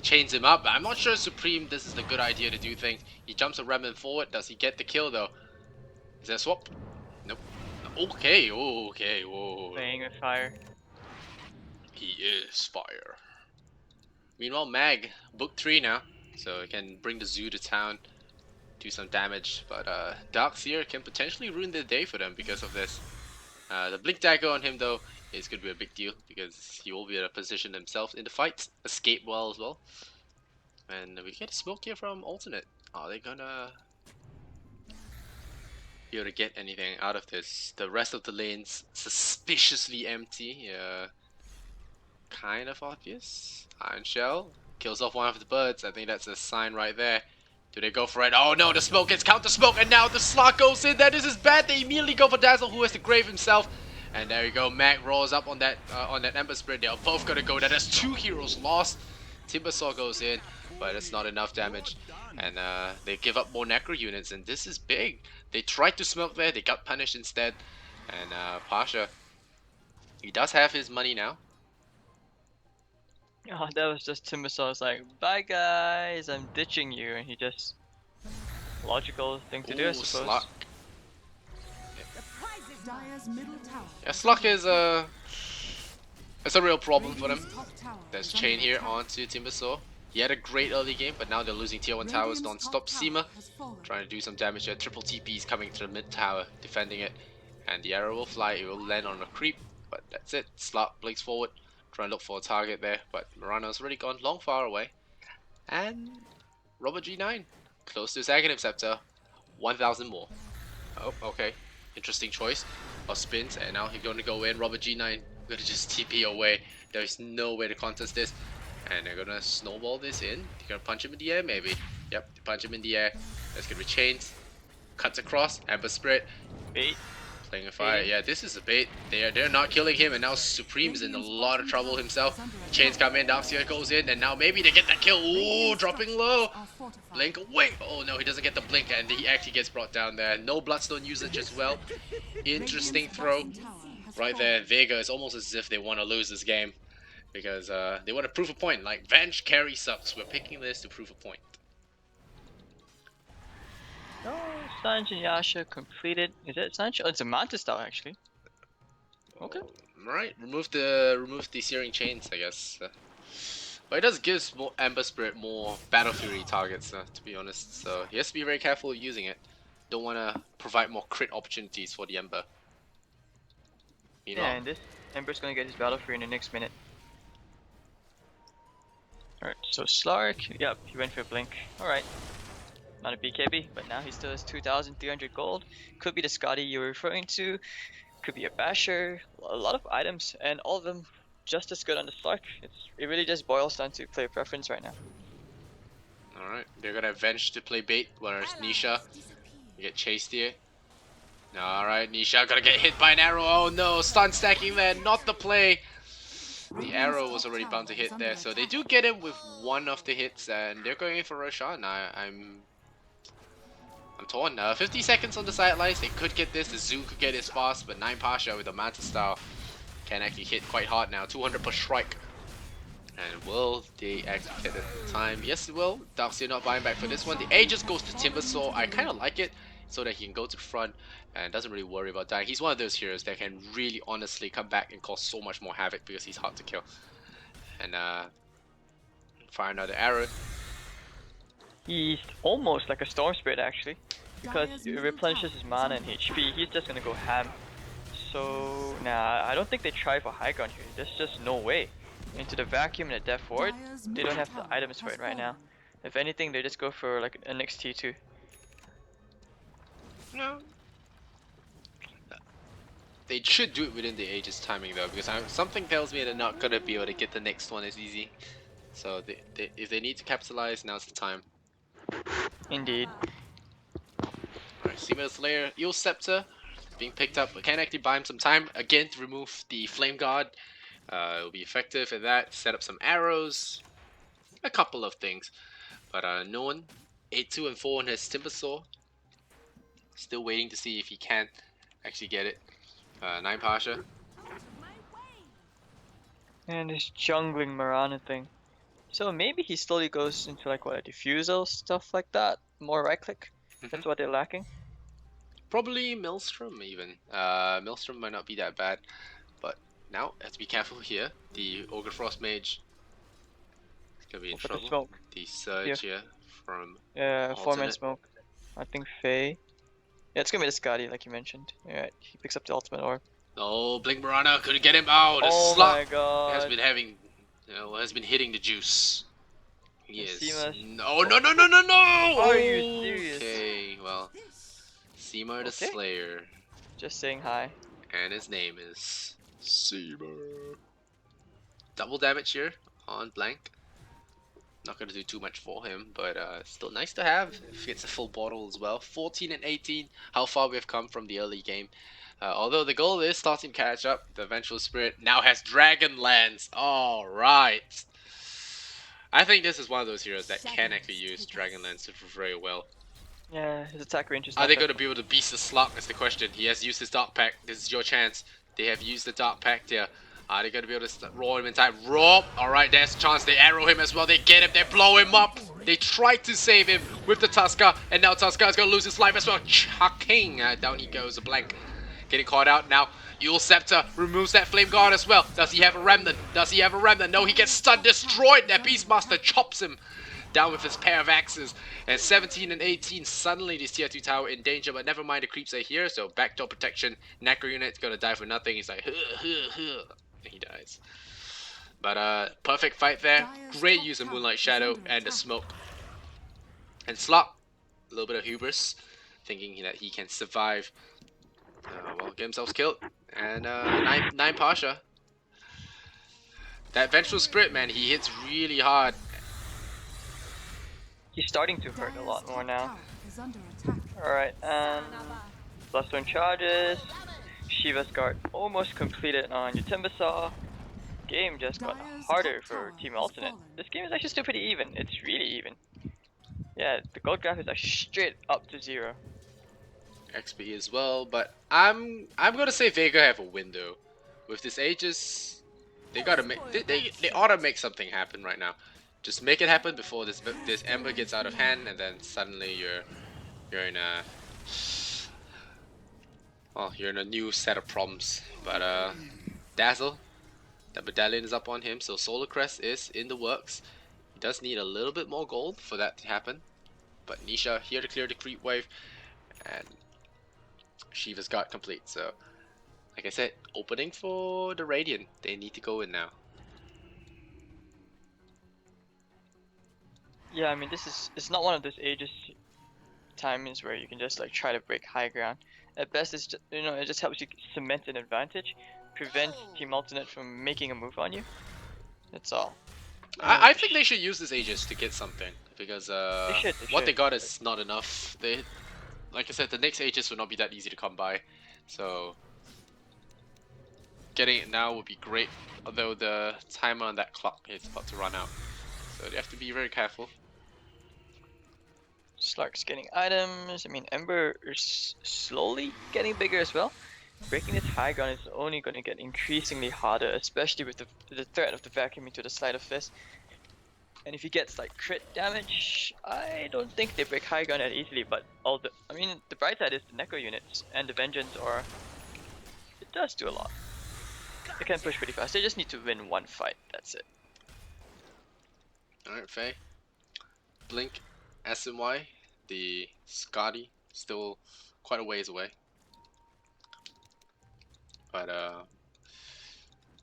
Chains him up, but I'm not sure Supreme, this is the good idea to do things. He jumps a remnant forward, does he get the kill though? Is there a swap? Nope. Okay, okay, whoa. Playing with fire. He is fire. Meanwhile, Mag, book 3 now, so he can bring the zoo to town, do some damage, but Darkseer can potentially ruin the day for them because of this. The Blink Dagger on him though is going to be a big deal because he will be able to position himself in the fight, escape well as well. And we get a smoke here from Alternate. Are they gonna be able to get anything out of this. The rest of the lane's suspiciously empty. Kind of obvious. Iron Shell kills off one of the birds. I think that's a sign right there. Do they go for it? Oh no, the smoke gets counter smoke, and now the slot goes in. That is bad. They immediately go for Dazzle, who has to grave himself. And there you go. Mac rolls up on that Ember Spirit. They are both gonna go there. There's 2 heroes lost. Timbersaw goes in, but it's not enough damage. And they give up more Necro units, and this is big. They tried to smoke there. They got punished instead. And Pasha, he does have his money now. Oh, that was just Timbersaw's like, bye guys, I'm ditching you, and he just logical thing to do, I suppose. Sluck. Dire's middle tower. Yeah, Sluck is it's a real problem for them. Top tower There's is chain under here attack. onto Timbersaw. He had a great early game, but now they're losing tier 1 towers Radiant's non-stop. top Seema tower has fallen. trying to do some damage here. Triple TPs coming to the mid tower, defending it. And the arrow will fly, it will land on a creep, but that's it. Slot blinks forward, trying to look for a target there, but Mirana's already gone long far away. And Robert G9, close to his Aghanim Scepter, 1,000 more. Oh, okay. Interesting choice of spins, and now he's going to go in. Robert G9 going to just TP away. There's no way to contest this. And they're going to snowball this in. They're going to punch him in the air, maybe. Yep, they punch him in the air. There's going to be chains. Cuts across. Ember Spirit. Bait. Playing a fire. Yeah, this is a bait. They're not killing him, and now Supreme's in a lot of trouble himself. Chains come in, Darkseer goes in, and now maybe they get that kill. Ooh, dropping low. Are fortified. Blink away. Oh no, he doesn't get the blink, and he actually gets brought down there. No Bloodstone usage as well. Interesting Radiant's throw bottom tower has right fallen. there. Vega is almost as if they want to lose this game because they want to prove a point. Like, Venge carry sucks. We're picking this to prove a point. Oh, Sanjin Yasha completed. Is it Sanjin? Oh, it's a Mantis style actually. Okay. Right, remove the Searing Chains, I guess. But it does give more Ember Spirit more Battle Fury targets, to be honest. So he has to be very careful using it. Don't want to provide more crit opportunities for the Ember. You know. Yeah, and this Ember's gonna get his Battle Fury in the next minute. Alright, so Slark, yep, he went for a blink. Alright. Not a BKB, but now he still has 2,300 gold. Could be the Scotty you were referring to. Could be a Basher. A lot of items, and all of them just as good on the Slark. It really just boils down to player preference right now. Alright, they're gonna Venge to play bait, whereas Nisha get chased here. Alright, Nisha gonna get hit by an arrow. Oh no, stun stacking there, not the play. The arrow was already bound to hit there, so they do get him with one of the hits, and they're going in for Roshan. I'm torn. 50 seconds on the sidelines. They could get this. The Zoo could get his fast, but 9 Pasha with a Mantis style can actually hit quite hard now. 200 per strike. And will they actually get it in time? Yes, it will. Darkseer not buying back for this one. The Aegis goes to Timbersaw. I kind of like it so that he can go to the front and doesn't really worry about dying. He's one of those heroes that can really honestly come back and cause so much more havoc because he's hard to kill. And fire another arrow. He's almost like a Storm Spirit actually, because Dire's it middle replenishes tower his is mana under and attack. HP. He's just gonna go ham. So nah, I don't think they try for high ground here. There's just no way. Into the vacuum and a Death Ward, Dire's they middle don't have tower the items for has it right now. fallen. If anything, they just go for like an XT2. No. They should do it within the Aegis timing though, because something tells me they're not gonna be able to get the next one as easy. So if they need to capitalize, now's the time. Indeed. Alright, Seema Slayer, Eel Scepter being picked up. We can actually buy him some time again to remove the Flame Guard. It'll be effective at that. Set up some arrows, a couple of things. But no one. 8-2 and 4 on his Timbersaw. Still waiting to see if he can actually get it. 9 Pasha. And this jungling Marana thing. So maybe he slowly goes into like what, a diffusal, stuff like that. More right click. That's what they're lacking. Probably Maelstrom even. Maelstrom might not be that bad. But now, have to be careful here. The Ogre Frost Mage is going to be in For the trouble. smoke. The Surge here from... Yeah, 4-man Alternate. smoke. I think Faye. Yeah, it's gonna be the Scotty, like you mentioned. Alright, he picks up the ultimate orb. Oh, Blink Mirana couldn't get him out. The Oh slot my god. has been having, has been hitting the juice. He The is. Seema's- No, no, no, no, no, no! Are you serious? Okay, well, Seymour the Okay. Slayer. Just saying hi. And his name is Seymour. Double damage here on blank. Not going to do too much for him, but still nice to have if he gets a full bottle as well. 14 and 18, how far we've come from the early game. Although the goal is starting to catch up, the Vengeful Spirit now has Dragonlance. Alright. I think this is one of those heroes that can actually use Dragonlance very well. Yeah, his attack range is Are not they that going to be able to beast the slug? Is the question. He has used his Dark Pact. This is your chance. They have used the Dark Pact here. Are they going to be able to roar him in time? Roar! Alright, there's a chance. They arrow him as well. They get him. They blow him up. They tried to save him with the Tusker. And now Tusker is going to lose his life as well. Chucking. Down he goes. A blank. Getting caught out now. Eul Scepter removes that Flame Guard as well. Does he have a Remnant? Does he have a Remnant? No, he gets stunned. Destroyed. That Beastmaster chops him down with his pair of axes. And 17 and 18, suddenly this tier 2 tower in danger, but never mind, the creeps are here, so backdoor protection. Necro unit's gonna die for nothing. He's like, huh, huh, huh. And he dies. But perfect fight there. Great use of Moonlight Shadow and the smoke. And Slop, a little bit of hubris, thinking that he can survive. Well, get himself killed. And 9 Pasha. That Vengeful Spirit, man, he hits really hard. He's starting to hurt a lot more now. Tower is under attack. Alright, Bloodstone charges. Shiva's guard almost completed on your Timbersaw. Game just got harder for Team Alternate. This game is actually still pretty even. It's really even. Yeah, the gold graph is actually straight up to 0. XP as well, but I'm gonna say Vega have a window. With this Aegis, they gotta make they ought to make something happen right now. Just make it happen before this Ember gets out of hand, and then suddenly you're in a you're in a new set of problems. But Dazzle, that medallion is up on him, so Solar Crest is in the works. He does need a little bit more gold for that to happen. But Nisha here to clear the creep wave, and Shiva's got complete. So, like I said, opening for the Radiant. They need to go in now. Yeah, I mean it's not one of those Aegis timings where you can just like try to break high ground. At best, it's just, it just helps you cement an advantage, prevents Team Alternate from making a move on you. That's all. I think they should use this Aegis to get something, because they what should. they got is not enough. Like I said, the next Aegis will not be that easy to come by, so getting it now would be great. Although the timer on that clock is about to run out, so they have to be very careful. Slark's getting items. I mean, Ember is slowly getting bigger as well. Breaking this high ground is only going to get increasingly harder, especially with the threat of the vacuum into the Sleight of Fist. And if he gets like crit damage, I don't think they break high ground that easily. But the bright side is the Necro units and the Vengeance, or it does do a lot. They can push pretty fast. They just need to win one fight. That's it. Alright, Faye. Blink, SMY, the Scotty, still quite a ways away. But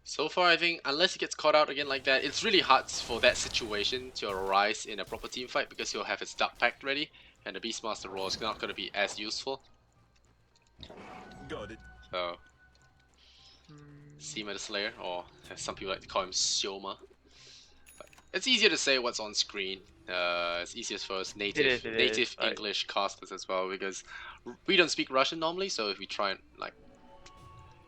so far I think unless he gets caught out again like that, it's really hard for that situation to arise in a proper team fight, because he'll have his Dark Pact ready and the Beastmaster Roar is not going to be as useful. Got it. So, Seema the Slayer, or as some people like to call him, Sioma. But it's easier to say what's on screen. It's easiest for us native English casters as well, because we don't speak Russian normally, so if we try and like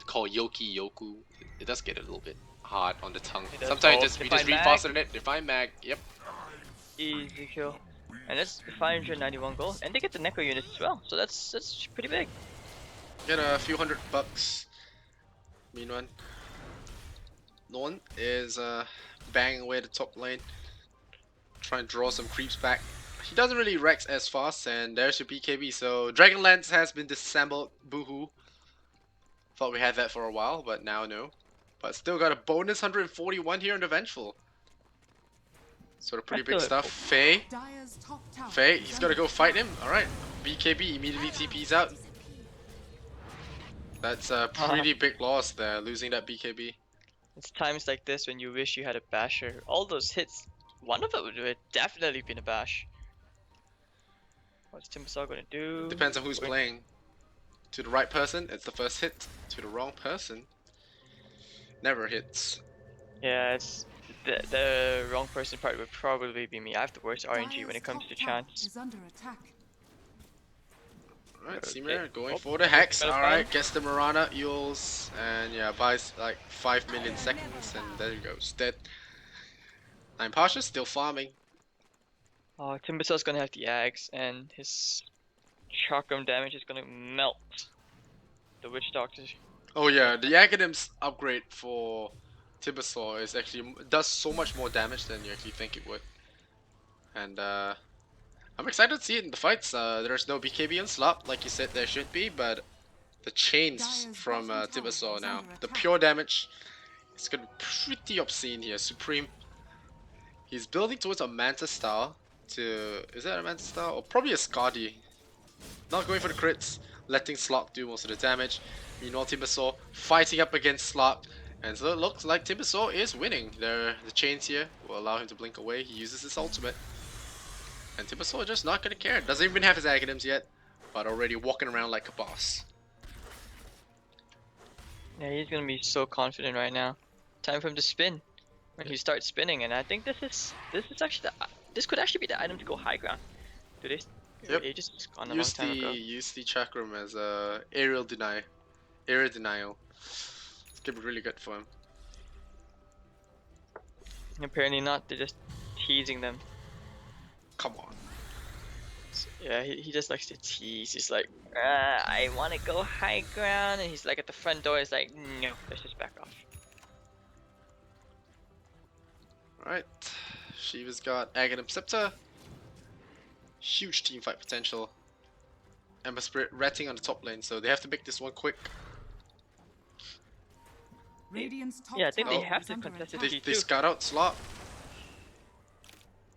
call Yoki Yoku, it does get a little bit hard on the tongue. Sometimes we just read faster than it. Define mag, yep. Easy kill. And that's 591 gold, and they get the Necro units as well, so that's pretty big. Get a few $100. Meanwhile, Norn is banging away the top lane, trying to draw some creeps back. He doesn't really Rex as fast, and there's your BKB. So Dragonlance has been disassembled. Boohoo. Thought we had that for a while, but now no. But still got a bonus 141 here in the Vengeful. Sort of pretty big stuff. Faye. Dire's top tower Faye, is he's gotta under go fight him. Alright. BKB immediately TP's out. That's a pretty big loss there, losing that BKB. It's times like this when you wish you had a basher. All those hits, one of them would have definitely been a bash. What's Timbersaw gonna do? Depends on who's playing. to the right person, it's the first hit. To the wrong person, never hits. Yeah, it's the wrong person part would probably be me. I have the worst RNG when it comes to chance. Is under attack. Alright, Okay. Seamer going Oh, for the hex. got a Alright, fan. gets the Mirana, Eels, and yeah, buys like 5 million seconds, and there he goes, dead. I'm Pasha, still farming. Oh, Timbersaur's gonna have the axe, and his chakram damage is gonna melt the witch doctor. Oh yeah, the Aghanim's upgrade for Tibasaur is actually does so much more damage than you actually think it would. And I'm excited to see it in the fights. There's no BKB on slot, like you said there should be, but the chains from Tibasaur now, the pure damage, it's gonna be pretty obscene here. Supreme, he's building towards a Manta style is that a Manta style? Or probably a Skadi. Not going for the crits, letting Slot do most of the damage. Meanwhile, Tibasaur fighting up against Slot, and so it looks like Tibasaur is winning. The chains here will allow him to blink away. He uses his ultimate, and Tibasaur just not gonna care. Doesn't even have his Aghanims yet, but already walking around like a boss. Yeah, he's gonna be so confident right now. Time for him to spin. When he starts spinning, and I think this could actually be the item to go high ground. Do they? Yep. It just gone a long time ago. Use the chakram as a area denial. It's gonna be really good for him. Apparently not. They're just teasing them. Come on. Yeah, he just likes to tease. He's like, I want to go high ground, and he's like at the front door. He's like, no, let's just back off. Alright, Shiva's got Aghanim Scepter. Huge team fight potential. Ember Spirit ratting on the top lane, so they have to make this one quick. Radiant's top Yeah, I think they tower have is to under contest attack. it. They scout out Slot.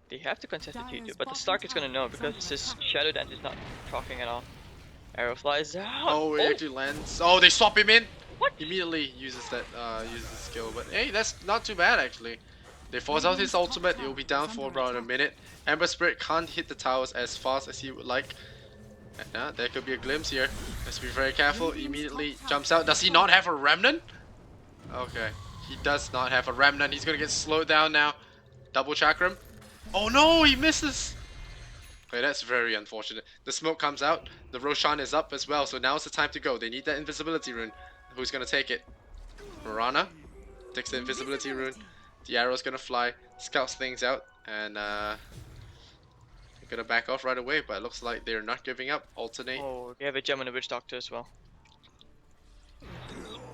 They have to contest the T2, but the Stark is gonna know because his Shadow Dance is not proccing at all. Arrow flies out. Oh, it actually lands. Oh, they swap him in. What? Immediately uses that uses the skill, but hey, that's not too bad actually. They force out his ultimate. It will be down for around a minute. Ember Spirit can't hit the towers as fast as he would like. And there could be a glimpse here. Let's be very careful. Immediately jumps out. Does he not have a remnant? Okay, he does not have a remnant. He's gonna get slowed down now. Double chakram. Oh no, he misses. Okay, that's very unfortunate. The smoke comes out. The Roshan is up as well, so now's the time to go. They need that invisibility rune. Who's gonna take it? Mirana takes the invisibility rune. The arrow's gonna fly, scouts things out, and they're gonna back off right away, but it looks like they're not giving up. Alternate. Oh, they have a gem on the Witch Doctor as well.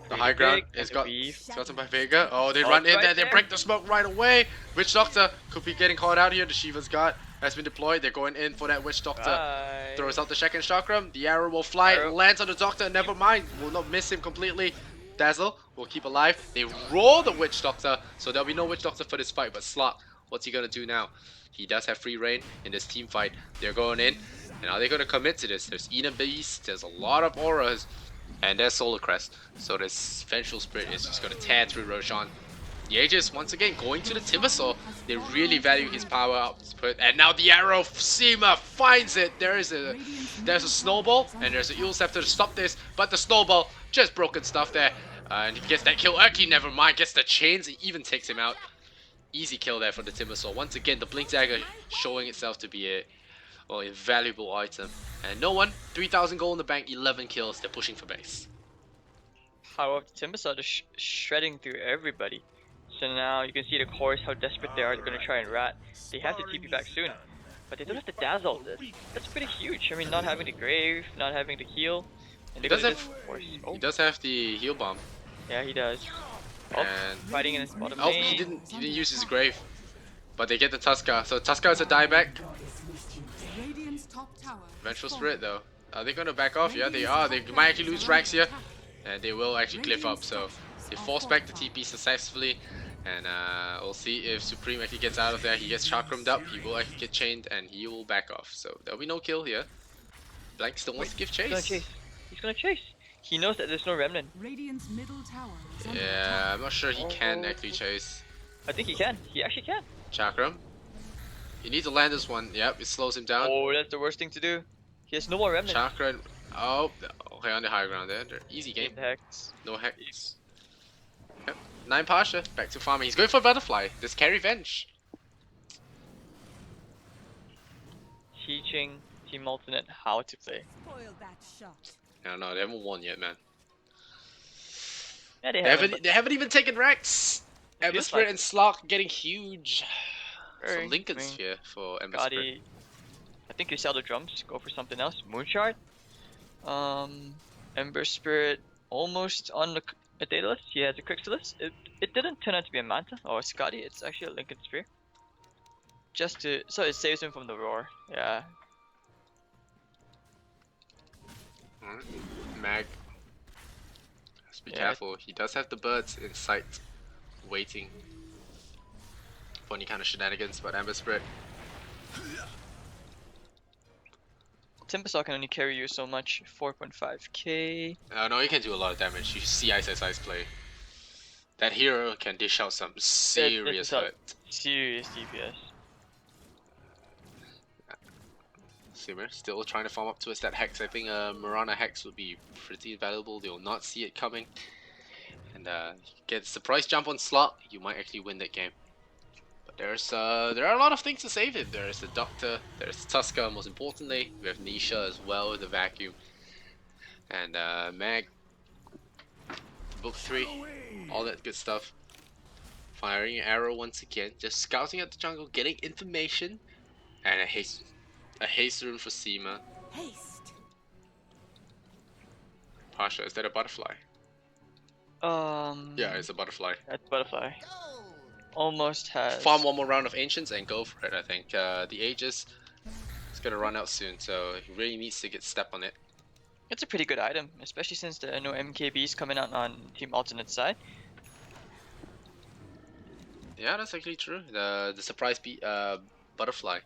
The high ground is gotten by Vega. Oh, they run in there, they break the smoke right away. Witch Doctor could be getting caught out here. The Shiva's Guard has been deployed. They're going in for that Witch Doctor. Bye. Throws out the second chakram. The arrow will fly, lands on the Doctor. Never mind, will not miss him completely. Dazzle will keep alive. They roll the Witch Doctor, so there'll be no Witch Doctor for this fight. But Slot, what's he gonna do now? He does have free reign in this team fight. They're going in, and are they gonna commit to this? There's Eden Beast, there's a lot of auras, and there's Solar Crest. So this Vengeful Spirit is just gonna tear through Roshan. The Aegis once again going to the Tibasaur. They really value his power output, and now the arrow Seema finds it. There's a snowball, and there's an Eel Scepter to stop this, but the snowball just broken stuff there, and he gets that kill. Actually, never mind, gets the chains. It even takes him out. Easy kill there for the Tibasaur. Once again, the Blink Dagger showing itself to be a valuable item, and no one. 3,000 gold in the bank, 11 kills. They're pushing for base. Power of the Timbersaw just shredding through everybody. So now you can see the chorus, how desperate they are. They're going to try and rat. They have to TP back soon. But they don't have the Dazzle. That's pretty huge. I mean, not having the Grave, not having the heal. And He does have, oh. he does have the heal bomb. Yeah, he does. Oh, And fighting in his bottom oh, lane. he didn't use his Grave. But they get the Tuska. So Tuska is a dieback. Radiant's top tower. Vengeful Spirit though. Are they going to back off? Yeah, they are. They might actually lose Rax here. And they will actually glyph up. So they force back the TP successfully. And we'll see if Supreme actually gets out of there. He gets chakrammed up. He will actually get chained. And he will back off. So there'll be no kill here. Blank still wants to give chase. He's gonna chase. He knows that there's no remnant. Radiant's middle tower is under Yeah, attack. I'm not sure he can actually chase. I think he can. He actually can. Chakram. You need to land this one. Yep, it slows him down. Oh, that's the worst thing to do. He has no more remnant. Chakra. Oh, Okay, on the high ground there. Easy game. The Hex. No hex. Yep. 9 Pasha. Back to farming. He's going for butterfly. This carry Venge. Teaching Team Alternate how to play. Spoil that shot. No, they haven't won yet, man. Yeah, They haven't even taken Rex. Ember feels Spirit like and Slark getting huge. Very- Some Lincoln I mean, Sphere for Ember Spirit. Gotti. I think you sell the drums, go for something else. Moonshard. Ember Spirit almost on a Daedalus. He has a Crixalis. It didn't turn out to be a Manta or a Scotty. It's actually a Lincoln Sphere. So it saves him from the roar. Yeah. Alright. Mag. Just be Yeah. careful. He does have the birds in sight, waiting for any kind of shenanigans. But Ember Spirit. Timbersaw can only carry you so much. 4.5k. No, he can do a lot of damage. You see Ice play. That hero can dish out some serious is a- hurt. Serious DPS. Simmer still trying to farm up towards that Hex. I think Mirana Hex would be pretty valuable. They will not see it coming. And get a surprise jump on slot, you might actually win that game. But there are a lot of things to save it. There's the Doctor, there's Tusker, most importantly. We have Nisha as well with the vacuum. And Mag. Book 3. All that good stuff. Firing an arrow once again. Just scouting at the jungle, getting information. And a haste rune for Seema. Haste. Pasha, is that a butterfly? Yeah, it's a butterfly. That's butterfly. Almost has. Farm one more round of ancients and go for it. I think the Aegis is gonna run out soon, so he really needs to get step on it. It's a pretty good item, especially since there are no MKBs coming out on Team Alternate side. Yeah, that's actually true. The surprise butterfly.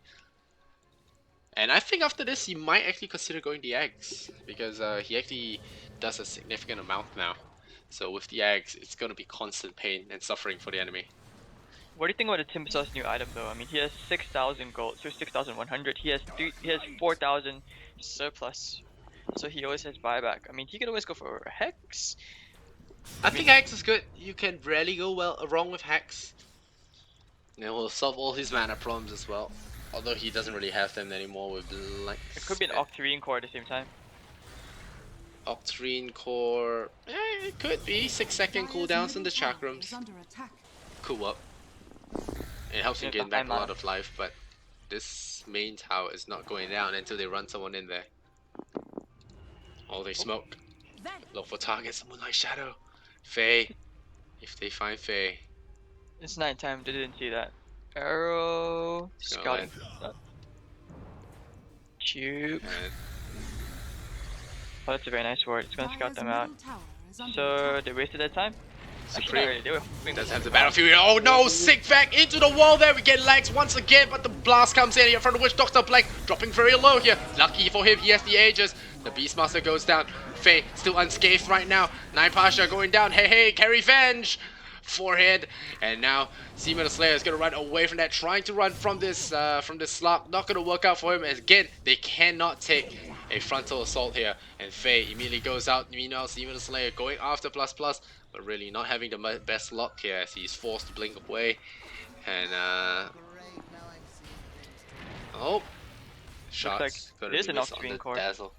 And I think after this, he might actually consider going the eggs because he actually does a significant amount now. So with the eggs, it's gonna be constant pain and suffering for the enemy. What do you think about the Timbersaw's new item though? I mean, he has 6,000 gold, so 6,100. He has 4,000 surplus, so he always has buyback. I mean, he could always go for a Hex. I think Hex is good. You can rarely go wrong with Hex. And it will solve all his mana problems as well. Although he doesn't really have them anymore with like. It could be an Octarine core at the same time. Octarine core. It could be 6-second cooldowns on the chakrams. Under attack. Cool up. It helps him Yeah, gain back a behind lot mana. of life, but this main tower is not going down until they run someone in there. Or they smoke. Then Look for targets. Moonlight Shadow. Faye. If they find Faye. It's nighttime. They didn't see that. Arrow. It's gonna Scouting. Juke. And Oh, that's a very nice word. It's gonna scout Dire's them out. middle tower is under So attack. they wasted their time. Actually, Supreme not really. They were moving does with have the it. battlefield. Oh no! Sick back into the wall there. We get lags once again, but the blast comes in here from the Witch Doctor Blank, dropping very low here. Lucky for him, he has the Aegis. The Beastmaster goes down. Faye still unscathed right now. 9 Pasha going down. Hey, carry Venge! Forehead, and now Seema the Slayer is gonna run away from that, trying to run from this slot. Not gonna work out for him. As again, they cannot take a frontal assault here. And Faye immediately goes out. Meanwhile, Seema the Slayer going after ++, but really not having the best luck here as he's forced to blink away. And oh, shots. like gonna there's be an missed on Octarine the core. Dazzle.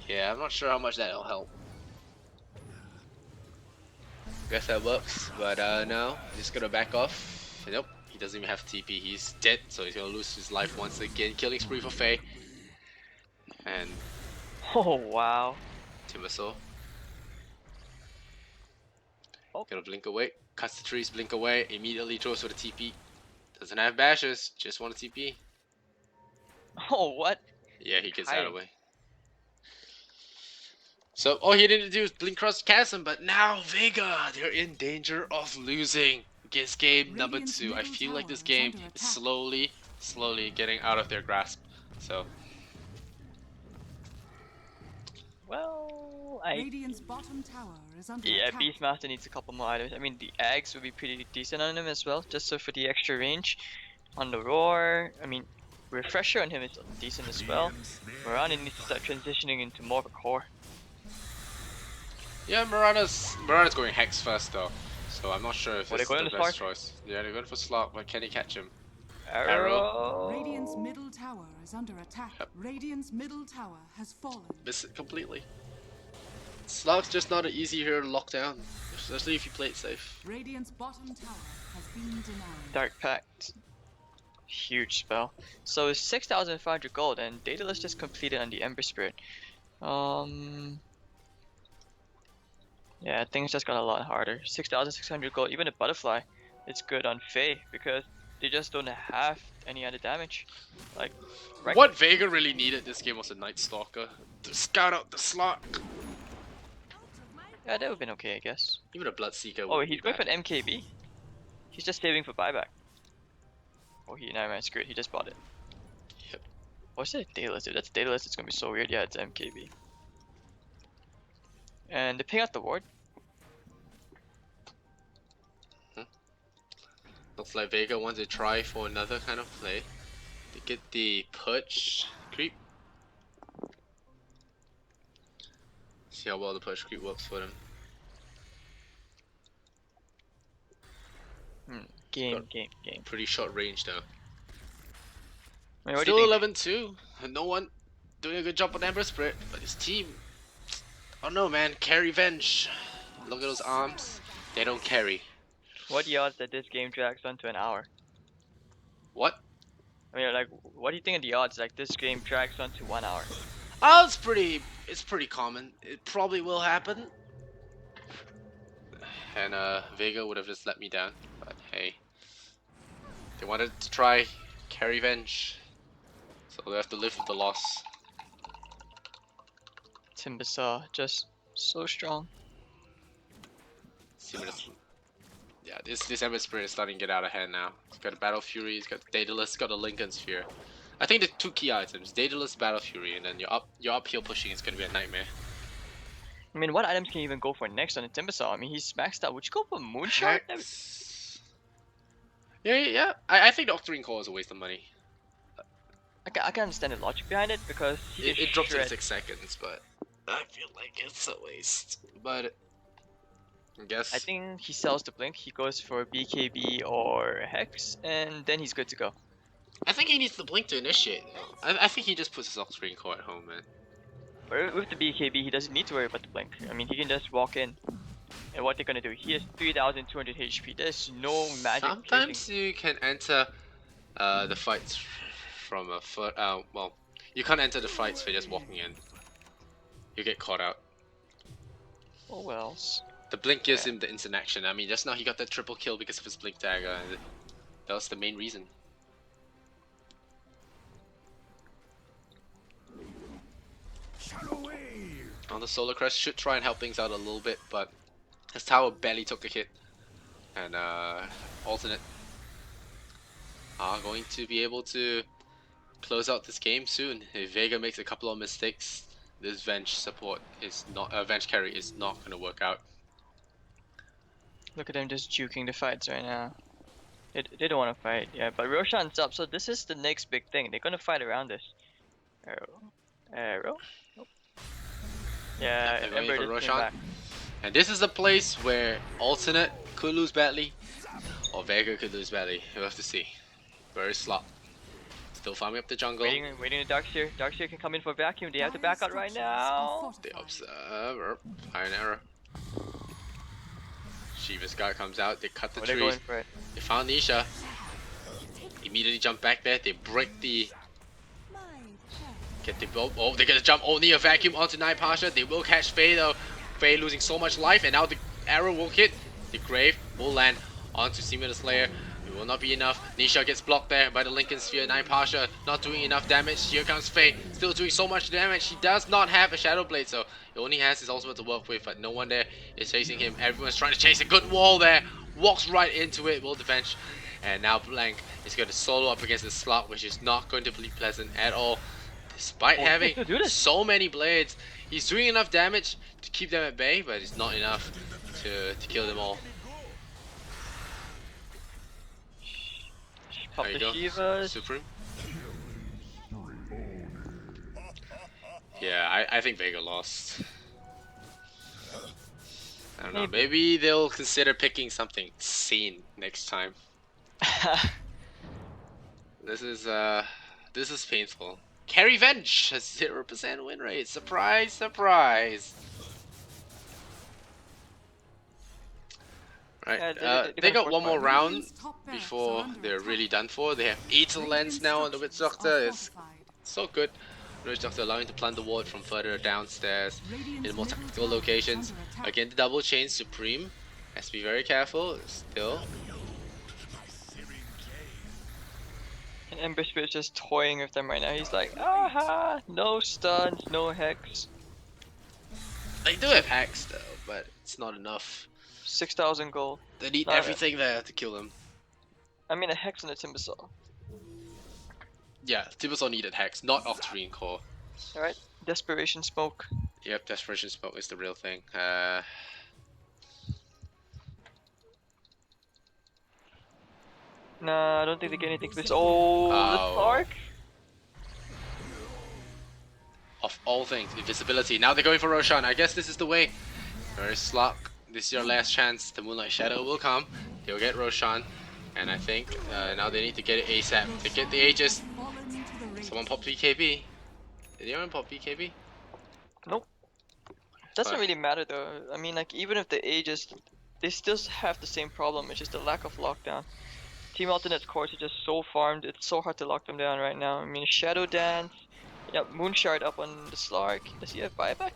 Yeah, I'm not sure how much that'll help. Guess that works, but no, just gonna back off. Nope, he doesn't even have TP. He's dead, so he's gonna lose his life once again. Killing spree for Faye. And Oh wow. Timbersaw. Oh. Gonna blink away. Cuts the trees, blink away. Immediately throws for the TP. Doesn't have bashes, just want a TP. Oh what? Yeah, he gets Hi. out of the way. So all he needed to do is blink across the chasm, but now Vega, they're in danger of losing. This game number Radiant's 2. I middle feel like tower this is game under is attack. slowly getting out of their grasp. So Well, Radiant's bottom tower is under yeah, attack. Beastmaster needs a couple more items. I mean, the eggs would be pretty decent on him as well, just so for the extra range. On the roar, I mean, refresher on him is decent as well. Mirana needs to start transitioning into more of a core. Yeah, Mirana's going Hex first though, so I'm not sure if Well, this they're is going the to best Slark. choice. Yeah, they're going for Slot, but can he catch him? Arrow. Radiant's middle tower is under attack. Yep. Radiant's middle tower has fallen. Miss it completely. Slot's just not an easy hero to lock down, especially if you play it safe. Radiant's bottom tower has been denied. Dark Pact. Huge spell. So it's 6,500 gold, and Daedalus just completed on the Ember Spirit. Yeah, things just got a lot harder. 6,600 gold, even a butterfly. It's good on Fae because they just don't have any other damage. Like, right? What Vega really needed this game was a Night Stalker to scout out the Slot. Yeah, that would have been okay, I guess. Even a Bloodseeker. Oh, wouldn't he's be going for bad. an MKB. He's just saving for buyback. Oh, never mind, screw it, he just bought it. Yep. What's that Daedalus, dude? That's Daedalus, it's gonna be so weird. Yeah, it's MKB. And they ping out the ward. Looks like Vega wants to try for another kind of play. To get the Purge creep. See how well the Purge creep works for them. Game. Pretty short range though. I mean, what do you Still think? 11-2. And no one doing a good job on Ember Spirit. But his team, oh no man, carry Venge. Look at those arms. They don't carry. What are the odds that this game drags on to an hour? What? I mean, like, what do you think of the odds like this game drags on to 1 hour? Oh, it's pretty common. It probably will happen. And Vega would have just let me down. But hey. They wanted to try carry Venge. So they have to live with the loss. Timbersaw, just so strong. See what it's, yeah, this Ember Spirit is starting to get out of hand now. It's got a Battle Fury, it's got Daedalus, it's got a Lincoln Sphere. I think the two key items, Daedalus, Battle Fury, and then your uphill pushing is gonna be a nightmare. I mean, what items can you even go for next on the Timbersaw? I mean, he's maxed out. Would you go for Moonshot? Hex. Yeah. I think the Octarine Core is a waste of money. I can understand the logic behind it because he It just drops in shred- 6 seconds, but I feel like it's a waste. But I guess. I think he sells the Blink, he goes for BKB or Hex, and then he's good to go. I think he needs the Blink to initiate. I think he just puts his Octarine Core at home, man. But with the BKB, he doesn't need to worry about the Blink. I mean, he can just walk in. And what they're gonna do, he has 3,200 HP. There's no magic. Sometimes you can enter the fights from a foot. Well, you can't enter the fights by just walking in. You get caught out. Oh wells. The Blink gives him the instant action. I mean, just now he got that triple kill because of his Blink dagger. And that was the main reason. On the Solar Crest should try and help things out a little bit, but his tower barely took a hit. And alternate are going to be able to close out this game soon. If Vega makes a couple of mistakes, this Venge support is not Venge carry is not going to work out. Look at them just juking the fights right now. They don't want to fight, yeah. But Roshan's up, so this is the next big thing. They're gonna fight around this. Arrow. Nope. Yeah, they're going Ember for just came Roshan. back. And this is the place where alternate could lose badly, or Vega could lose badly. We'll have to see. Very slot. Still farming up the jungle. Waiting the Darkseer. Darkseer can come in for vacuum. They have to back out right now. The observer. Fire an arrow. Shiva's guard comes out. They cut the They're trees. going for it. They found Nisha. Immediately jump back there. They break the. Get the oh, they get a jump. Only a vacuum onto Night Pasha. They will catch Faye though. Faye losing so much life, and now the arrow will hit. The grave will land onto Seaman the Slayer. It will not be enough. Nisha gets blocked there by the Lincoln Sphere. Night Pasha not doing enough damage. Here comes Faye, still doing so much damage. He does not have a Shadow Blade, so he only has his ultimate to work with, but no one there is chasing him. Everyone's trying to chase a good wall there. Walks right into it, will defend. And now Blank is going to solo up against the slot, which is not going to be pleasant at all. Despite having so many blades, he's doing enough damage to keep them at bay, but it's not enough to kill them all. Pop There you the go. Shivas. Supreme. Yeah, I think Vega lost. I don't know. Maybe. Maybe they'll consider picking something sane next time. This is painful. Carry Venge has 0% win rate. Surprise, surprise. Right, Yeah, they they got a got fourth one more fight. round Radiant's top barracks are before under they're attack. really done for. They have 8 lens Radiant's now on the Witch structures Doctor. are It's fortified. so good. The Witch Doctor allowing to plant the ward from further downstairs Radiant's in more middle tactical tower is locations. under attack. Again, the double chain Supreme has to be very careful. Still, And Ember Spirit's just toying with them right now. He's like, aha, no stuns, no hex. they do have hacks though, but it's not enough. 6,000 gold. They need Not everything there to kill him. I mean, a hex and a Timbersaw. Yeah, Timbersaw needed hacks, not Octarine Core. Alright, Desperation Smoke. Yep, Desperation Smoke is the real thing. Nah, I don't think they get anything for this. Oh, the Oh. Spark? Of all things, invisibility. Now they're going for Roshan. I guess this is the way. Where's Slok? This is your last chance. The Moonlight Shadow will come. He'll get Roshan. And I think now they need to get it ASAP. To get the Aegis. Fallen to the race. Someone pop BKB. Did anyone pop BKB? Nope. Doesn't Fuck. really matter though. I mean, like, even if the Aegis, they still have the same problem. It's just the lack of lockdown. Team Alternate's cores are just so farmed. It's so hard to lock them down right now. I mean, Shadow Dance. Yeah, Moonshard up on the Slark. Does he have buyback?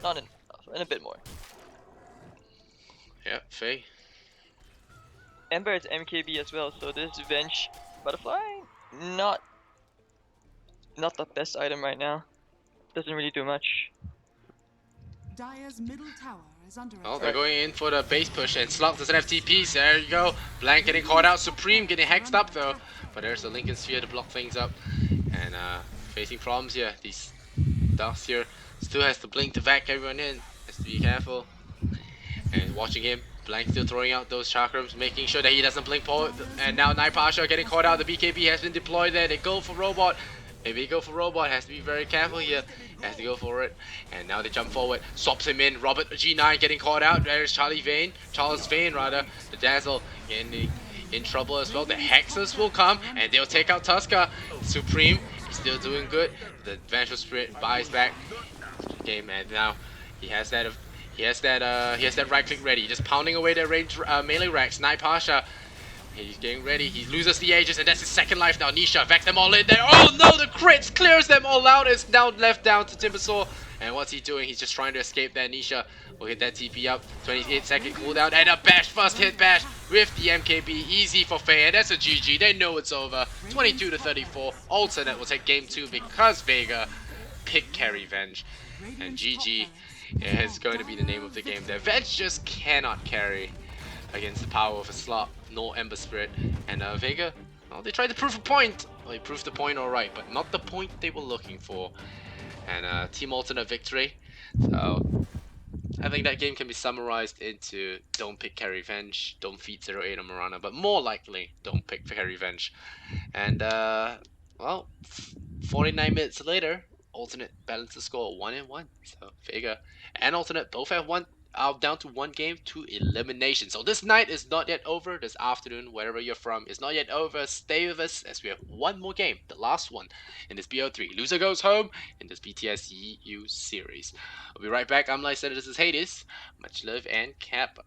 Not enough. And a bit more. Yeah, Faye. Ember has MKB as well, so this Venge Butterfly, not the best item right now. Doesn't really do much. Dire's middle tower is under Oh, attack. they're going in for the base push, and Slok doesn't have TPs. There you go. Blank getting caught out. Supreme getting hexed up though. But there's the Lincoln Sphere to block things up. And facing problems here. These Darks here still has to blink to vac everyone in. Has to be careful. And watching him. Blank still throwing out those chakrams, making sure that he doesn't blink forward. And now Naipasha getting caught out. The BKB has been deployed there. They go for Robot. Maybe they go for Robot. Has to be very careful here. Has to go for it. And now they jump forward. Swaps him in. Robert G9 getting caught out. There's Charles Vane, rather. The Dazzle getting in trouble as well. The Hexes will come and they'll take out Tusker. Supreme is still doing good. The Vengeful Spirit buys back game, and now he has that right click ready, just pounding away their range melee racks. Naipasha, he's getting ready. He loses the Aegis, and that's his second life now. Nisha vac them all in there. Oh no, the crits clears them all out. It's now left down to Timbersaw. And what's he doing? He's just trying to escape that. Nisha will hit that TP up. 28-second cooldown and a bash, first hit bash with the MKB. Easy for Faye, and that's a GG. They know it's over. 22-34. Alternate will take game 2 because Vega picked carry Venge. And GG is going to be the name of the game there. Venge just cannot carry against the power of a Slot, nor Ember Spirit. And Vega, well, they tried to prove a point. Well, they proved the point alright, but not the point they were looking for. And Team Alternate victory. So I think that game can be summarized into don't pick carry Venge, don't feed 08 on Mirana, but more likely don't pick carry Venge. And well, 49 minutes later, Alternate balanced the score 1-1. So Vega and Alternate both have down to one game to elimination. So this night is not yet over. This afternoon, wherever you're from, is not yet over. Stay with us as we have one more game, the last one in this BO3. Loser goes home in this BTS EU series. We'll be right back. I'm Lysander. This is Hades. Much love and cap.